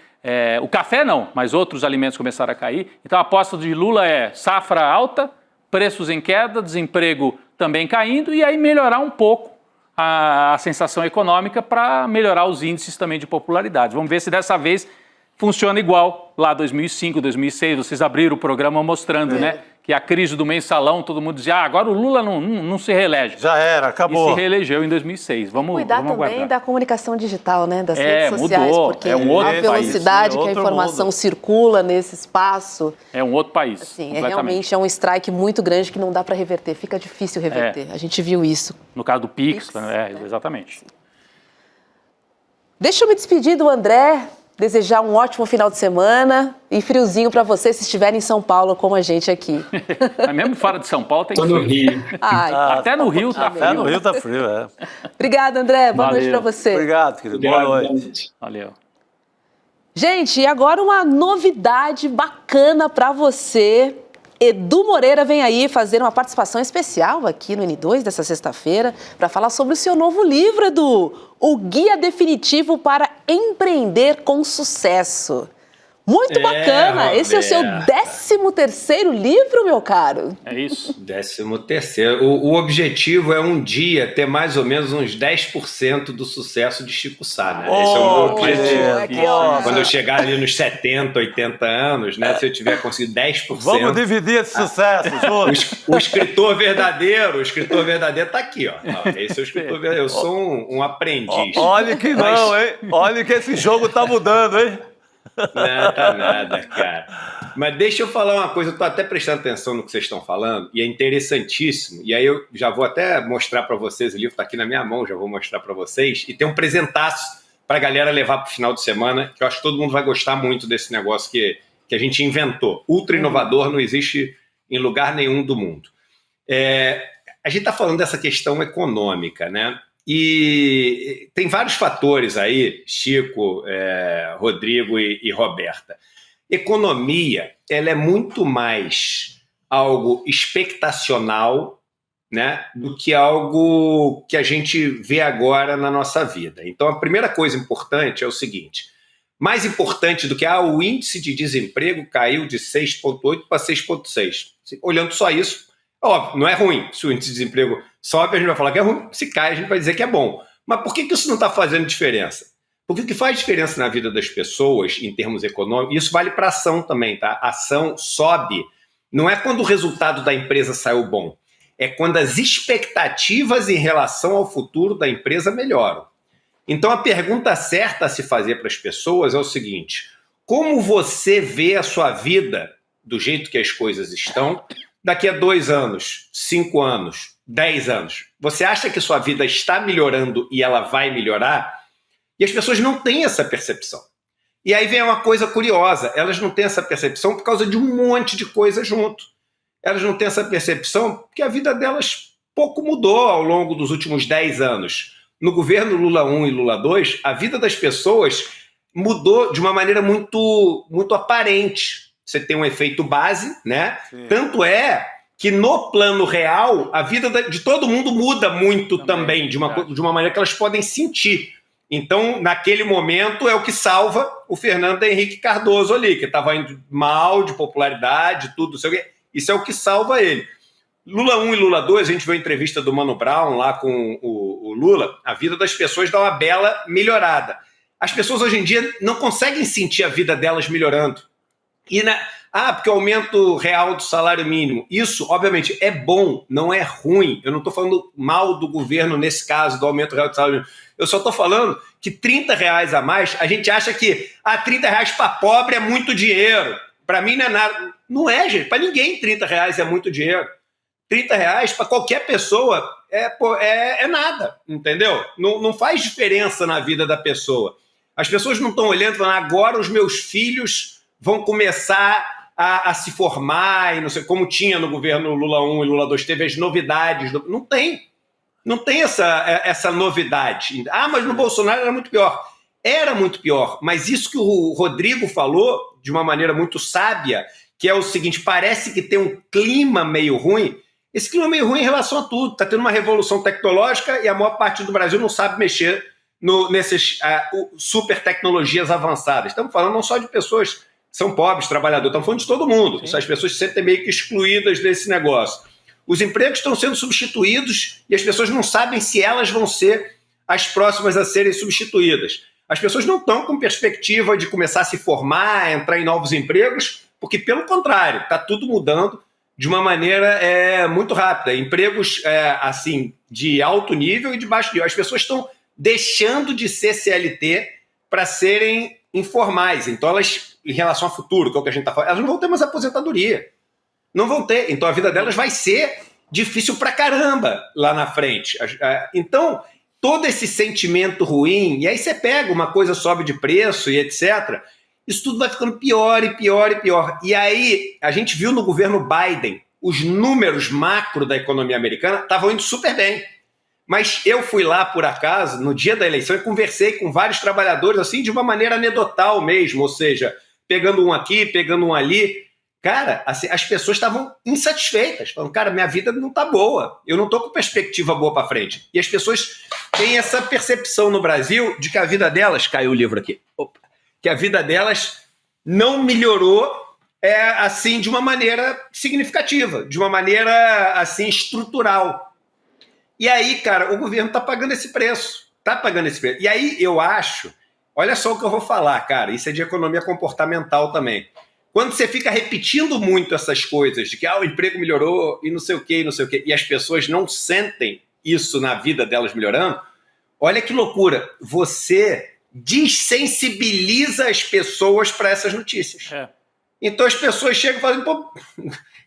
O café não, mas outros alimentos começaram a cair. Então, a aposta de Lula é safra alta, preços em queda, desemprego também caindo, e aí melhorar um pouco a sensação econômica para melhorar os índices também de popularidade. Vamos ver se dessa vez funciona igual lá 2005, 2006. Vocês abriram o programa mostrando, né, que a crise do mensalão, todo mundo dizia, agora o Lula não se reelege. Já era, acabou. E se reelegeu em 2006. Vamos cuidar também aguardar. Da comunicação digital, né, das redes sociais, mudou. porque Um outro a velocidade que a informação circula nesse espaço... É um outro país, assim, realmente um strike muito grande que não dá para reverter, fica difícil reverter. A gente viu isso. No caso do Pix. Exatamente. Deixa eu me despedir do André, desejar um ótimo final de semana e friozinho para vocês se estiverem em São Paulo como a gente aqui. Mas mesmo fora de São Paulo tem frio. Tô no Rio. Até no Rio tá frio. Até no Rio tá frio, Obrigada, André. Boa noite para você. Obrigado, querido. Boa noite. Valeu. Gente, e agora uma novidade bacana para você. Edu Moreira vem aí fazer uma participação especial aqui no N2 dessa sexta-feira para falar sobre o seu novo livro, Edu, O Guia Definitivo para Empreender com Sucesso. Muito bacana! Esse é o seu 13º livro, meu caro? É isso. 13º. O objetivo é um dia ter mais ou menos uns 10% do sucesso de Chico Sá, né? Esse é o meu objetivo. Quando eu chegar ali nos 70, 80 anos, né? Se eu tiver conseguido 10%... Vamos dividir esse sucesso, o escritor verdadeiro tá aqui, ó. Esse é o escritor verdadeiro. Eu sou um aprendiz. Olha que não, hein? Olha que esse jogo tá mudando, hein? Não, tá nada, cara. Mas deixa eu falar uma coisa, eu tô até prestando atenção no que vocês estão falando, e é interessantíssimo, e aí eu já vou até mostrar para vocês, o livro tá aqui na minha mão, já vou mostrar para vocês, e tem um presentaço pra galera levar pro final de semana, que eu acho que todo mundo vai gostar muito desse negócio que a gente inventou. Ultra inovador, não existe em lugar nenhum do mundo. A gente tá falando dessa questão econômica, né? E tem vários fatores aí, Chico, Rodrigo e Roberta. Economia, ela é muito mais algo expectacional, né, do que algo que a gente vê agora na nossa vida. Então, a primeira coisa importante é o seguinte, mais importante do que o índice de desemprego caiu de 6,8 para 6,6. Olhando só isso, óbvio, não é ruim. Se o índice de desemprego sobe, a gente vai falar que é ruim. Se cai, a gente vai dizer que é bom. Mas por que isso não está fazendo diferença? Porque o que faz diferença na vida das pessoas, em termos econômicos, isso vale para a ação também, tá? A ação sobe, não é quando o resultado da empresa saiu bom, é quando as expectativas em relação ao futuro da empresa melhoram. Então, a pergunta certa a se fazer para as pessoas é o seguinte, como você vê a sua vida do jeito que as coisas estão daqui a 2 anos, 5 anos, 10 anos? Você acha que sua vida está melhorando e ela vai melhorar? E as pessoas não têm essa percepção. E aí vem uma coisa curiosa, elas não têm essa percepção por causa de um monte de coisa junto. Elas não têm essa percepção porque a vida delas pouco mudou ao longo dos últimos 10 anos. No governo Lula 1 e Lula 2, a vida das pessoas mudou de uma maneira muito, muito aparente. Você tem um efeito base, né? Sim. Tanto é que no plano real, a vida de todo mundo muda muito também de uma maneira que elas podem sentir. Então, naquele momento, é o que salva o Fernando Henrique Cardoso ali, que estava indo mal de popularidade, tudo, sei o quê. Isso é o que salva ele. Lula 1 e Lula 2, a gente viu a entrevista do Mano Brown lá com o Lula, a vida das pessoas dá uma bela melhorada. As pessoas hoje em dia não conseguem sentir a vida delas melhorando. Porque o aumento real do salário mínimo, isso, obviamente, é bom, não é ruim. Eu não estou falando mal do governo nesse caso, do aumento real do salário mínimo. Eu só estou falando que R$30 a mais, a gente acha que R$30 para pobre é muito dinheiro. Para mim não é nada. Não é, gente. Para ninguém R$30 é muito dinheiro. R$30 para qualquer pessoa é nada, entendeu? Não faz diferença na vida da pessoa. As pessoas não estão olhando e falando, agora os meus filhos vão começar a se formar, e não sei, como tinha no governo Lula 1 e Lula 2, teve as novidades. Não tem essa novidade. Mas no Bolsonaro era muito pior. Era muito pior, mas isso que o Rodrigo falou, de uma maneira muito sábia, que é o seguinte, parece que tem um clima meio ruim. Esse clima é meio ruim em relação a tudo. Está tendo uma revolução tecnológica e a maior parte do Brasil não sabe mexer nessas super tecnologias avançadas. Estamos falando não só de pessoas que são pobres, trabalhadores, estamos falando de todo mundo. As pessoas se sentem meio que excluídas desse negócio. Os empregos estão sendo substituídos e as pessoas não sabem se elas vão ser as próximas a serem substituídas. As pessoas não estão com perspectiva de começar a se formar, entrar em novos empregos, porque, pelo contrário, está tudo mudando de uma maneira muito rápida. Empregos assim, de alto nível e de baixo nível. As pessoas estão deixando de ser CLT para serem informais. Então, elas, em relação ao futuro, que é o que a gente está falando, elas não vão ter mais aposentadoria. Não vão ter. Então, a vida delas vai ser difícil pra caramba lá na frente. Então, todo esse sentimento ruim, e aí você pega uma coisa, sobe de preço e etc., isso tudo vai ficando pior e pior e pior. E aí, a gente viu no governo Biden, os números macro da economia americana estavam indo super bem. Mas eu fui lá, por acaso, no dia da eleição, e conversei com vários trabalhadores, assim, de uma maneira anedotal mesmo, ou seja, pegando um aqui, pegando um ali. Cara, assim, as pessoas estavam insatisfeitas, falando, cara, minha vida não está boa, eu não estou com perspectiva boa para frente. E as pessoas têm essa percepção no Brasil de que a vida delas, caiu o livro aqui, que a vida delas não melhorou assim, de uma maneira significativa, de uma maneira assim, estrutural. E aí, cara, o governo está pagando esse preço, E aí eu acho, olha só o que eu vou falar, cara, isso é de economia comportamental também. Quando você fica repetindo muito essas coisas de que o emprego melhorou e não sei o quê, e as pessoas não sentem isso na vida delas melhorando, olha que loucura, você dessensibiliza as pessoas para essas notícias. Então as pessoas chegam e falam, pô,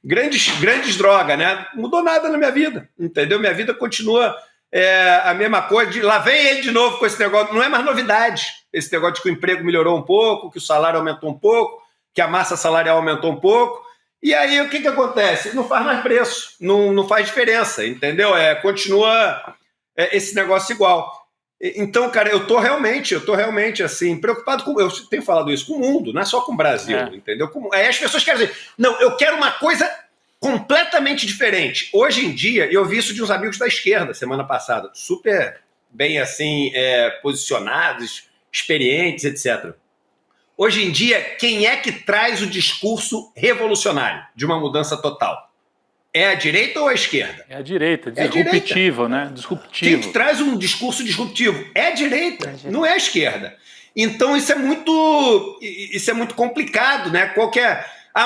grandes drogas, né? Não mudou nada na minha vida, entendeu? Minha vida continua a mesma coisa, lá vem ele de novo com esse negócio, não é mais novidade, esse negócio de que o emprego melhorou um pouco, que o salário aumentou um pouco, que a massa salarial aumentou um pouco, e aí o que acontece? Não faz mais preço, não faz diferença, entendeu? Continua esse negócio igual. Então, cara, eu tô realmente assim, preocupado com, eu tenho falado isso com o mundo, não é só com o Brasil, entendeu? Aí as pessoas querem dizer, não, eu quero uma coisa completamente diferente. Hoje em dia, eu vi isso de uns amigos da esquerda, semana passada, super bem assim, posicionados, experientes, etc. Hoje em dia, quem é que traz o discurso revolucionário de uma mudança total? É a direita ou a esquerda? É a direita, disruptivo, né? Disruptivo. Quem traz um discurso disruptivo é a direita, não é a esquerda. Então isso é muito complicado, né?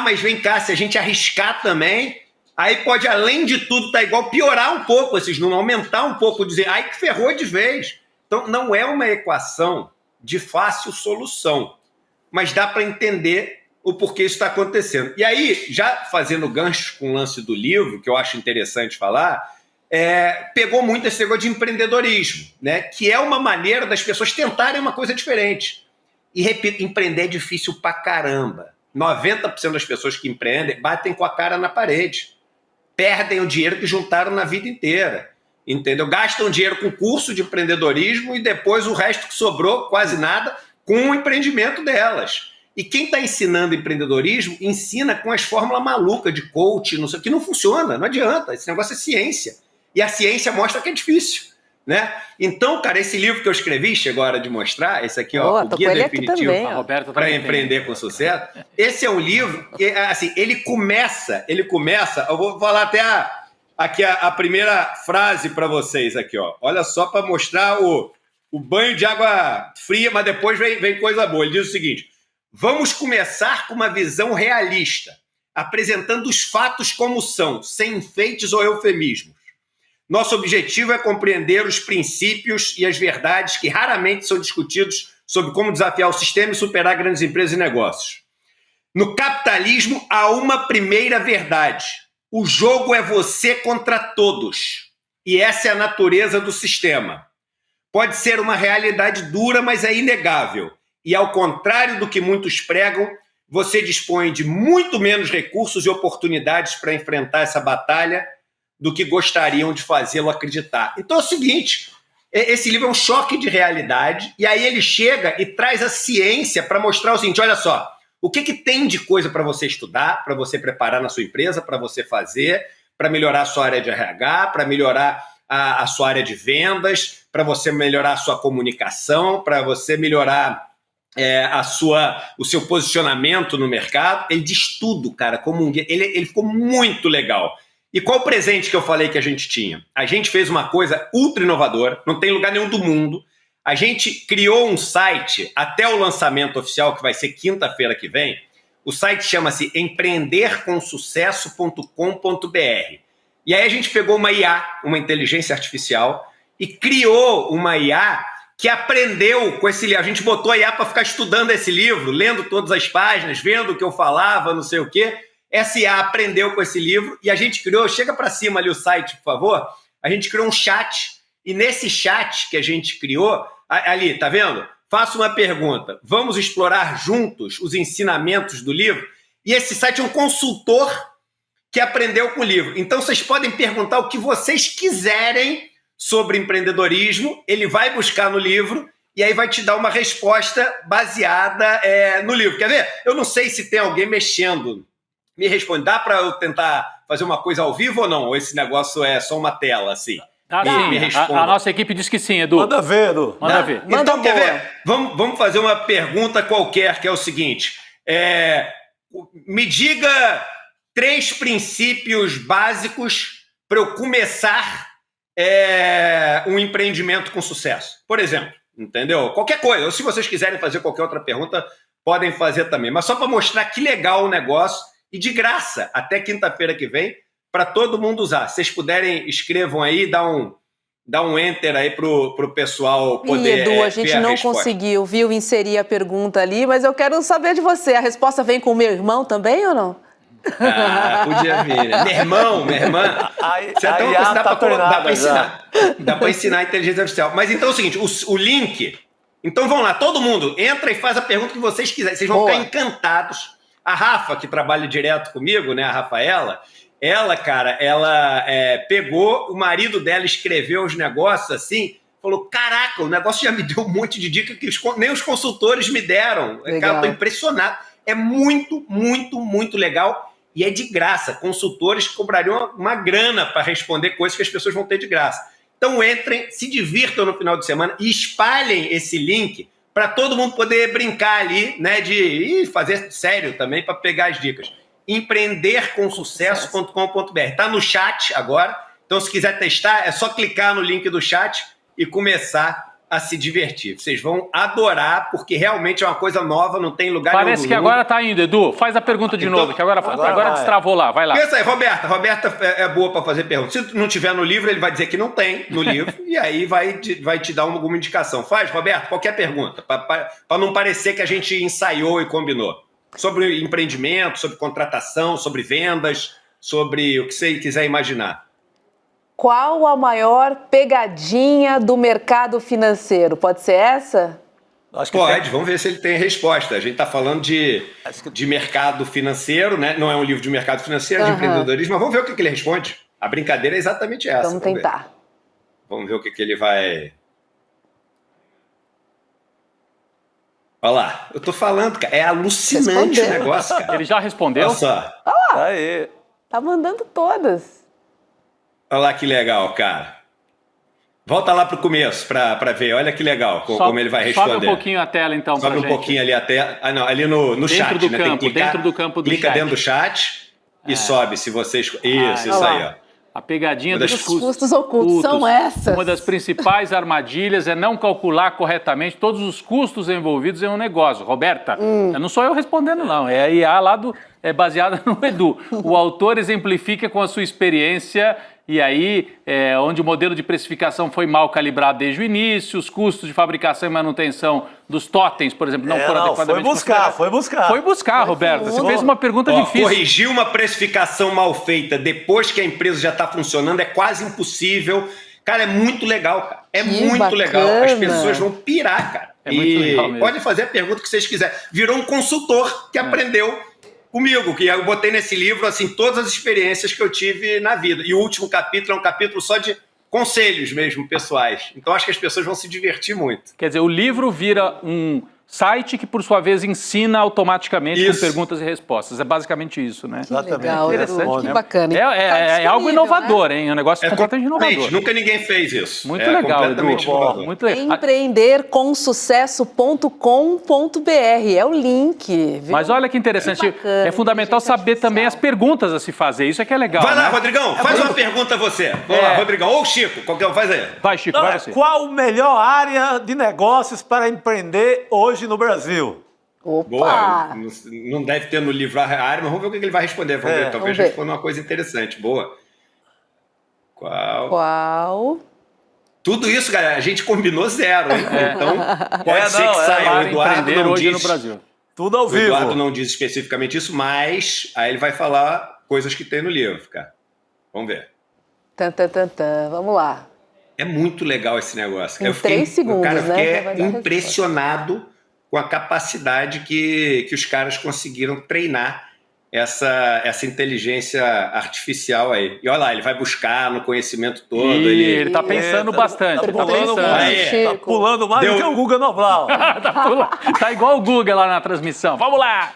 Mas vem cá, se a gente arriscar também, aí pode, além de tudo, tá igual, piorar um pouco esses números, aumentar um pouco, dizer, que ferrou de vez. Então não é uma equação de fácil solução, mas dá para entender o porquê isso está acontecendo. E aí, já fazendo gancho com o lance do livro, que eu acho interessante falar, pegou muito esse negócio de empreendedorismo, né? Que é uma maneira das pessoas tentarem uma coisa diferente. E, repito, empreender é difícil pra caramba. 90% das pessoas que empreendem batem com a cara na parede. Perdem o dinheiro que juntaram na vida inteira. Entendeu? Gastam dinheiro com curso de empreendedorismo e depois o resto que sobrou, quase nada, com o empreendimento delas. E quem está ensinando empreendedorismo, ensina com as fórmulas malucas de coach, não sei o que, não funciona, não adianta. Esse negócio é ciência. E a ciência mostra que é difícil, né? Então, cara, esse livro que eu escrevi, chegou a hora de mostrar, esse aqui, ó, O Guia Definitivo para Empreender com Sucesso. Esse é um livro que, assim, ele começa, eu vou falar até aqui a primeira frase para vocês aqui, ó. Olha só, para mostrar o banho de água fria, mas depois vem coisa boa. Ele diz o seguinte: vamos começar com uma visão realista, apresentando os fatos como são, sem enfeites ou eufemismos. Nosso objetivo é compreender os princípios e as verdades que raramente são discutidos sobre como desafiar o sistema e superar grandes empresas e negócios. No capitalismo, há uma primeira verdade. O jogo é você contra todos. E essa é a natureza do sistema. Pode ser uma realidade dura, mas é inegável. E ao contrário do que muitos pregam, você dispõe de muito menos recursos e oportunidades para enfrentar essa batalha do que gostariam de fazê-lo acreditar. Então é o seguinte, esse livro é um choque de realidade, e aí ele chega e traz a ciência para mostrar o seguinte, olha só, o que tem de coisa para você estudar, para você preparar na sua empresa, para você fazer, para melhorar a sua área de RH, para melhorar a sua área de vendas, para você melhorar a sua comunicação, para você melhorar o seu posicionamento no mercado. Ele diz tudo, cara, como um guia. Ele ficou muito legal. E qual o presente que eu falei que a gente tinha? A gente fez uma coisa ultra inovadora, não tem lugar nenhum do mundo. A gente criou um site até o lançamento oficial, que vai ser quinta-feira que vem. O site chama-se empreendercomsucesso.com.br. E aí a gente pegou uma IA, uma inteligência artificial, e criou uma IA que aprendeu com esse livro. A gente botou a IA para ficar estudando esse livro, lendo todas as páginas, vendo o que eu falava, não sei o quê. Essa IA aprendeu com esse livro e a gente criou, chega para cima ali o site, por favor, a gente criou um chat. E nesse chat que a gente criou, ali, tá vendo? Faço uma pergunta. Vamos explorar juntos os ensinamentos do livro? E esse site é um consultor que aprendeu com o livro. Então, vocês podem perguntar o que vocês quiserem sobre empreendedorismo, ele vai buscar no livro e aí vai te dar uma resposta baseada no livro. Quer ver? Eu não sei se tem alguém mexendo. Me responde, dá para eu tentar fazer uma coisa ao vivo ou não? Ou esse negócio é só uma tela, assim? Me responda. A nossa equipe diz que sim, Edu. Manda ver, Edu. Manda ver. Então, quer ver? Vamos fazer uma pergunta qualquer, que é o seguinte. Me diga 3 princípios básicos para eu começar um empreendimento com sucesso. Por exemplo, entendeu? Qualquer coisa. Ou se vocês quiserem fazer qualquer outra pergunta, podem fazer também. Mas só para mostrar que legal o negócio e de graça, até quinta-feira que vem, para todo mundo usar. Se vocês puderem, escrevam aí, dá um enter aí pro pessoal poder Edu, a gente não conseguiu, viu, inserir a pergunta ali, mas eu quero saber de você. A resposta vem com o meu irmão também ou não? Podia vir, né? Meu irmão, minha irmã. Você até uma coisa dá para ensinar. Dá para ensinar a inteligência artificial. Mas então é o seguinte, o link. Então vamos lá, todo mundo entra e faz a pergunta que vocês quiserem. Vocês vão ficar encantados. A Rafa, que trabalha direto comigo, né? A Rafaela, ela pegou, o marido dela escreveu os negócios assim, falou: caraca, o negócio já me deu um monte de dica que nem os consultores me deram. Legal. Cara, eu tô impressionado. É muito, muito, muito legal. E é de graça. Consultores que cobrariam uma grana para responder coisas que as pessoas vão ter de graça. Então entrem, se divirtam no final de semana e espalhem esse link para todo mundo poder brincar ali, né? E fazer sério também para pegar as dicas. Empreendercomsucesso.com.br. Está no chat agora. Então, se quiser testar, é só clicar no link do chat e começar a se divertir. Vocês vão adorar, porque realmente é uma coisa nova, não tem lugar nenhum. Parece que agora tá indo, Edu. Faz a pergunta de novo, que agora destravou lá. Vai lá. Pensa aí, Roberta. Roberta é boa para fazer pergunta. Se não tiver no livro, ele vai dizer que não tem no livro, e aí vai te dar alguma indicação. Faz, Roberta, qualquer pergunta, para não parecer que a gente ensaiou e combinou. Sobre empreendimento, sobre contratação, sobre vendas, sobre o que você quiser imaginar. Qual a maior pegadinha do mercado financeiro? Pode ser essa? Acho que pode, vamos ver se ele tem resposta. A gente está falando de mercado financeiro, né? Não é um livro de mercado financeiro, de empreendedorismo, mas vamos ver o que ele responde. A brincadeira é exatamente essa. Vamos tentar. Vamos ver o que ele vai... Olha lá, eu tô falando, cara, é alucinante o negócio, cara. Ele já respondeu? Olha só. Olha lá. Aí. Tá mandando todas. Olha lá que legal, cara. Volta lá pro começo para ver. Olha que legal como ele vai responder. Sobe um pouquinho a tela, então, sobe um pouquinho ali a tela. Ah, não, ali no chat, do né? Campo, tem que clicar, dentro do campo do clica chat. Dentro do chat e sobe, se vocês... Isso aí, ó. A pegadinha dos custos ocultos são essas. Uma das principais armadilhas é não calcular corretamente todos os custos envolvidos em um negócio. Roberta, não sou eu respondendo, não. É a IA lá baseada no Edu. O autor exemplifica com a sua experiência E aí, onde o modelo de precificação foi mal calibrado desde o início, os custos de fabricação e manutenção dos totens, por exemplo, não foram adequadamente considerados. Foi buscar, Roberto. Você fez uma pergunta difícil. Corrigir uma precificação mal feita depois que a empresa já está funcionando é quase impossível. Cara, é muito legal, cara. É muito bacana. legal. As pessoas vão pirar, cara. É muito legal mesmo. Pode fazer a pergunta que vocês quiserem. Virou um consultor que aprendeu comigo, que eu botei nesse livro, assim, todas as experiências que eu tive na vida. E o último capítulo é um capítulo só de conselhos mesmo, pessoais. Então, acho que as pessoas vão se divertir muito. Quer dizer, o livro vira um site que, por sua vez, ensina automaticamente com perguntas e respostas. É basicamente isso, né? Exatamente. Legal, interessante, que né? bacana. É algo inovador, hein? É um negócio completamente inovador. Nunca ninguém fez isso. Muito legal, Edu. Muito legal. Empreendercomsucesso.com.br é o link. Viu? Mas olha que interessante. É fundamental saber também as perguntas a se fazer. Isso é que é legal. Vai lá, né? Rodrigão. Faz uma pergunta a você. Vamos lá, Rodrigão. Ou o Chico. Qualquer um, faz aí. Vai, Chico, vai você. Qual a melhor área de negócios para empreender hoje no Brasil? Opa! Boa. Não deve ter no livro a área, mas vamos ver o que ele vai responder. Vamos ver. Talvez responda uma coisa interessante. Boa. Qual? Tudo isso, galera, a gente combinou zero, hein? Então, pode ser que saia. O Eduardo não diz no Brasil. Tudo ao vivo. O Eduardo não diz especificamente isso, mas aí ele vai falar coisas que tem no livro, cara. Vamos ver. Vamos lá. É muito legal esse negócio. Em 3 segundos, cara, eu fiquei né? impressionado com a capacidade que os caras conseguiram treinar essa inteligência artificial aí. E olha lá, ele vai buscar no conhecimento todo. Ele tá pensando bastante. Tá pulando mais do que o Guga Nobral. Tá igual o Guga lá na transmissão. Vamos lá!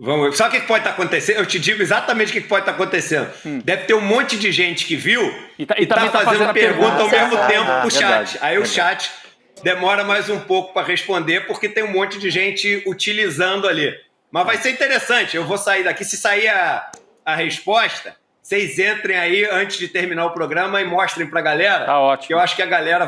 Vamos, sabe o que pode estar acontecendo? Eu te digo exatamente o que pode estar acontecendo. Deve ter um monte de gente que viu e tá fazendo pergunta ao mesmo tempo pro chat. Aí o chat demora mais um pouco para responder, porque tem um monte de gente utilizando ali. Mas vai ser interessante. Eu vou sair daqui. Se sair a resposta, vocês entrem aí antes de terminar o programa e mostrem pra galera. Tá ótimo. Que eu acho que a galera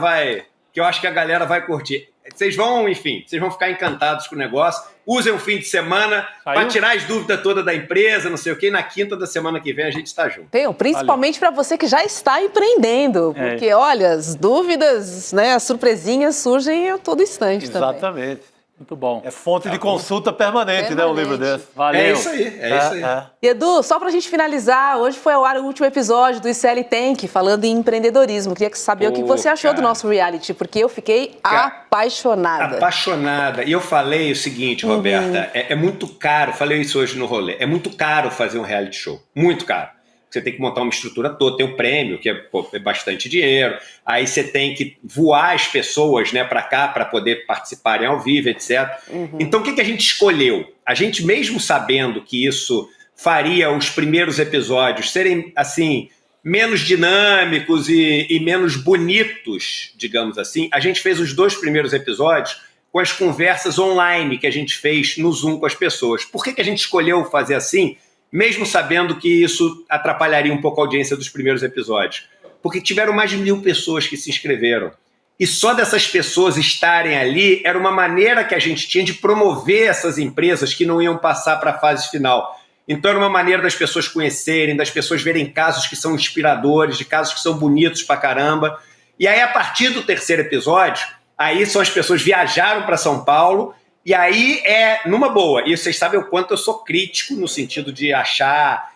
vai curtir. Vocês vão, enfim, vocês vão ficar encantados com o negócio. Usem o fim de semana para tirar as dúvidas todas da empresa, não sei o quê. Na quinta da semana que vem a gente está junto. Principalmente para você que já está empreendendo. Porque, olha, as dúvidas, né, as surpresinhas surgem a todo instante também. Exatamente. Muito bom. É fonte de consulta permanente, né, um livro desse. Valeu. É isso aí, isso aí. E Edu, só pra gente finalizar, hoje foi ao ar o último episódio do ICL Tank, falando em empreendedorismo. Queria saber o que você achou do nosso reality, porque eu fiquei apaixonada. Apaixonada. E eu falei o seguinte, Roberta, é muito caro, falei isso hoje no rolê, é muito caro fazer um reality show. Muito caro. Você tem que montar uma estrutura toda, tem o prêmio, que é bastante dinheiro, aí você tem que voar as pessoas, né, para cá, para poder participarem ao vivo, etc. Então, o que a gente escolheu? A gente, mesmo sabendo que isso faria os primeiros episódios serem, assim, menos dinâmicos e menos bonitos, digamos assim, a gente fez os 2 primeiros episódios com as conversas online que a gente fez no Zoom com as pessoas. Por que a gente escolheu fazer assim? Mesmo sabendo que isso atrapalharia um pouco a audiência dos primeiros episódios. Porque tiveram mais de 1.000 pessoas que se inscreveram. E só dessas pessoas estarem ali era uma maneira que a gente tinha de promover essas empresas que não iam passar para a fase final. Então era uma maneira das pessoas conhecerem, das pessoas verem casos que são inspiradores, de casos que são bonitos pra caramba. E aí, a partir do 3º episódio, aí são as pessoas viajaram para São Paulo. E aí numa boa, e vocês sabem o quanto eu sou crítico no sentido de achar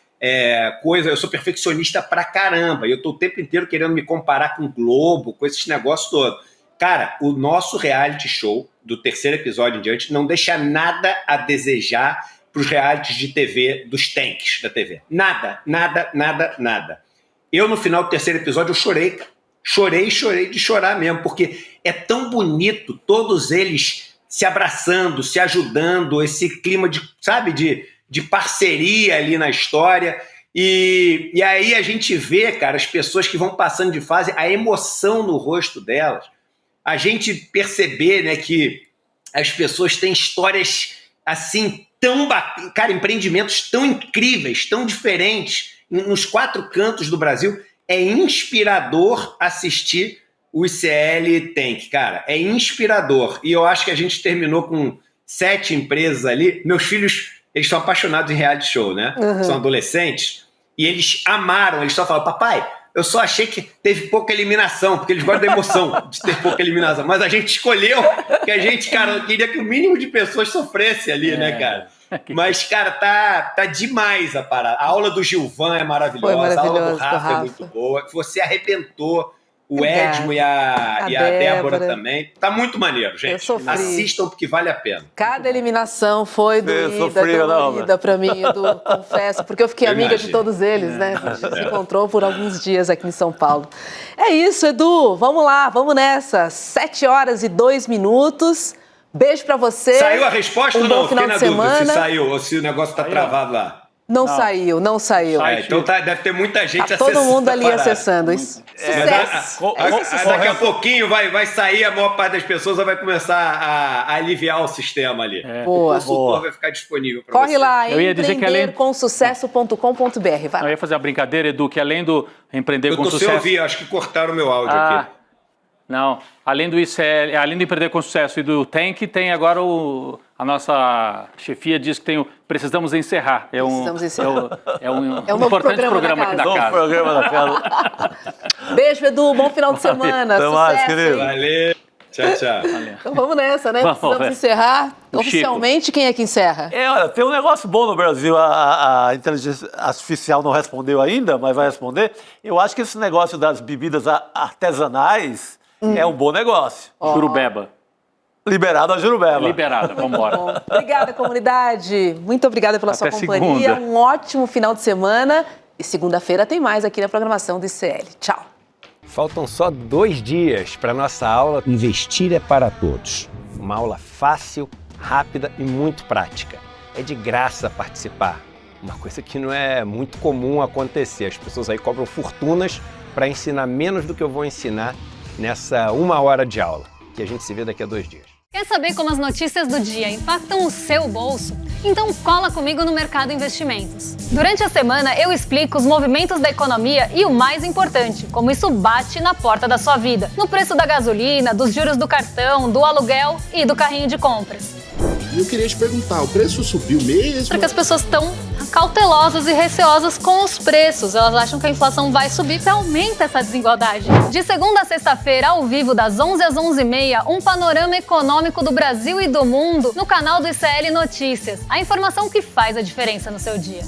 coisa, eu sou perfeccionista pra caramba, eu tô o tempo inteiro querendo me comparar com o Globo, com esses negócios todos. Cara, o nosso reality show, do 3º episódio em diante, não deixa nada a desejar pros realities de TV, dos tanks da TV. Nada, nada, nada, nada. Eu, no final do 3º episódio, eu chorei, cara. Chorei de chorar mesmo, porque é tão bonito, todos eles se abraçando, se ajudando, esse clima de parceria ali na história. E aí a gente vê, cara, as pessoas que vão passando de fase, a emoção no rosto delas, a gente perceber, né, que as pessoas têm histórias assim, cara, empreendimentos tão incríveis, tão diferentes, nos 4 cantos do Brasil. É inspirador assistir o ICL Tank, cara, é inspirador. E eu acho que a gente terminou com 7 empresas ali. Meus filhos, eles são apaixonados em reality show, né? São adolescentes. E eles amaram, eles só falam, papai, eu só achei que teve pouca eliminação, porque eles gostam da emoção de ter pouca eliminação. Mas a gente escolheu que a gente, cara, queria que o mínimo de pessoas sofresse ali, né, cara? Mas, cara, tá demais a parada. A aula do Gilvan é maravilhosa, a aula do Rafa é muito boa. Você arrebentou. O Edmo e a Débora também. Tá muito maneiro, gente. Assistam porque vale a pena. Cada eliminação foi doída pra mim, Edu, confesso, porque eu fiquei amiga de todos eles, né? A gente se encontrou por alguns dias aqui em São Paulo. É isso, Edu. Vamos lá, vamos nessa. 7h02. Beijo pra você. Saiu a resposta ou não? Fiquei na dúvida se saiu ou se o negócio tá travado lá. Não saiu. Então deve ter muita gente acessando. Todo mundo ali acessando isso. Daqui a pouquinho vai sair, a maior parte das pessoas vai começar a aliviar o sistema ali. O consultor vai ficar disponível para você. Corre lá, empreendercomsucesso.com.br. Eu ia fazer uma brincadeira, Edu, que além do Empreender com Sucesso... Eu ouvi, acho que cortaram o meu áudio aqui. Não, além do ICL, além do Empreender com Sucesso e do Tank, tem agora a nossa chefia diz que precisamos encerrar. É um importante programa aqui da casa. Beijo, Edu, bom final de semana. Até mais, querido. Valeu. Tchau. Então vamos nessa, né? Precisamos encerrar. Oficialmente, quem é que encerra? Olha, tem um negócio bom no Brasil. A inteligência artificial não respondeu ainda, mas vai responder. Eu acho que esse negócio das bebidas artesanais é um bom negócio. Jurubeba. Liberado a Jurubeba. Liberada, vamos embora. Obrigada, comunidade. Muito obrigada pela sua companhia. Segunda. Um ótimo final de semana. E segunda-feira tem mais aqui na programação do ICL. Tchau. Faltam só 2 dias para nossa aula Investir é para Todos. Uma aula fácil, rápida e muito prática. É de graça participar. Uma coisa que não é muito comum acontecer. As pessoas aí cobram fortunas para ensinar menos do que eu vou ensinar nessa 1 hora de aula. E a gente se vê daqui a 2 dias. Quer saber como as notícias do dia impactam o seu bolso? Então cola comigo no Mercado Investimentos. Durante a semana eu explico os movimentos da economia e o mais importante, como isso bate na porta da sua vida. No preço da gasolina, dos juros do cartão, do aluguel e do carrinho de compras. E eu queria te perguntar, o preço subiu mesmo? Porque as pessoas estão cautelosas e receosas com os preços. Elas acham que a inflação vai subir e aumenta essa desigualdade. De segunda a sexta-feira, ao vivo, das 11 às 11h30, um panorama econômico do Brasil e do mundo no canal do ICL Notícias. A informação que faz a diferença no seu dia.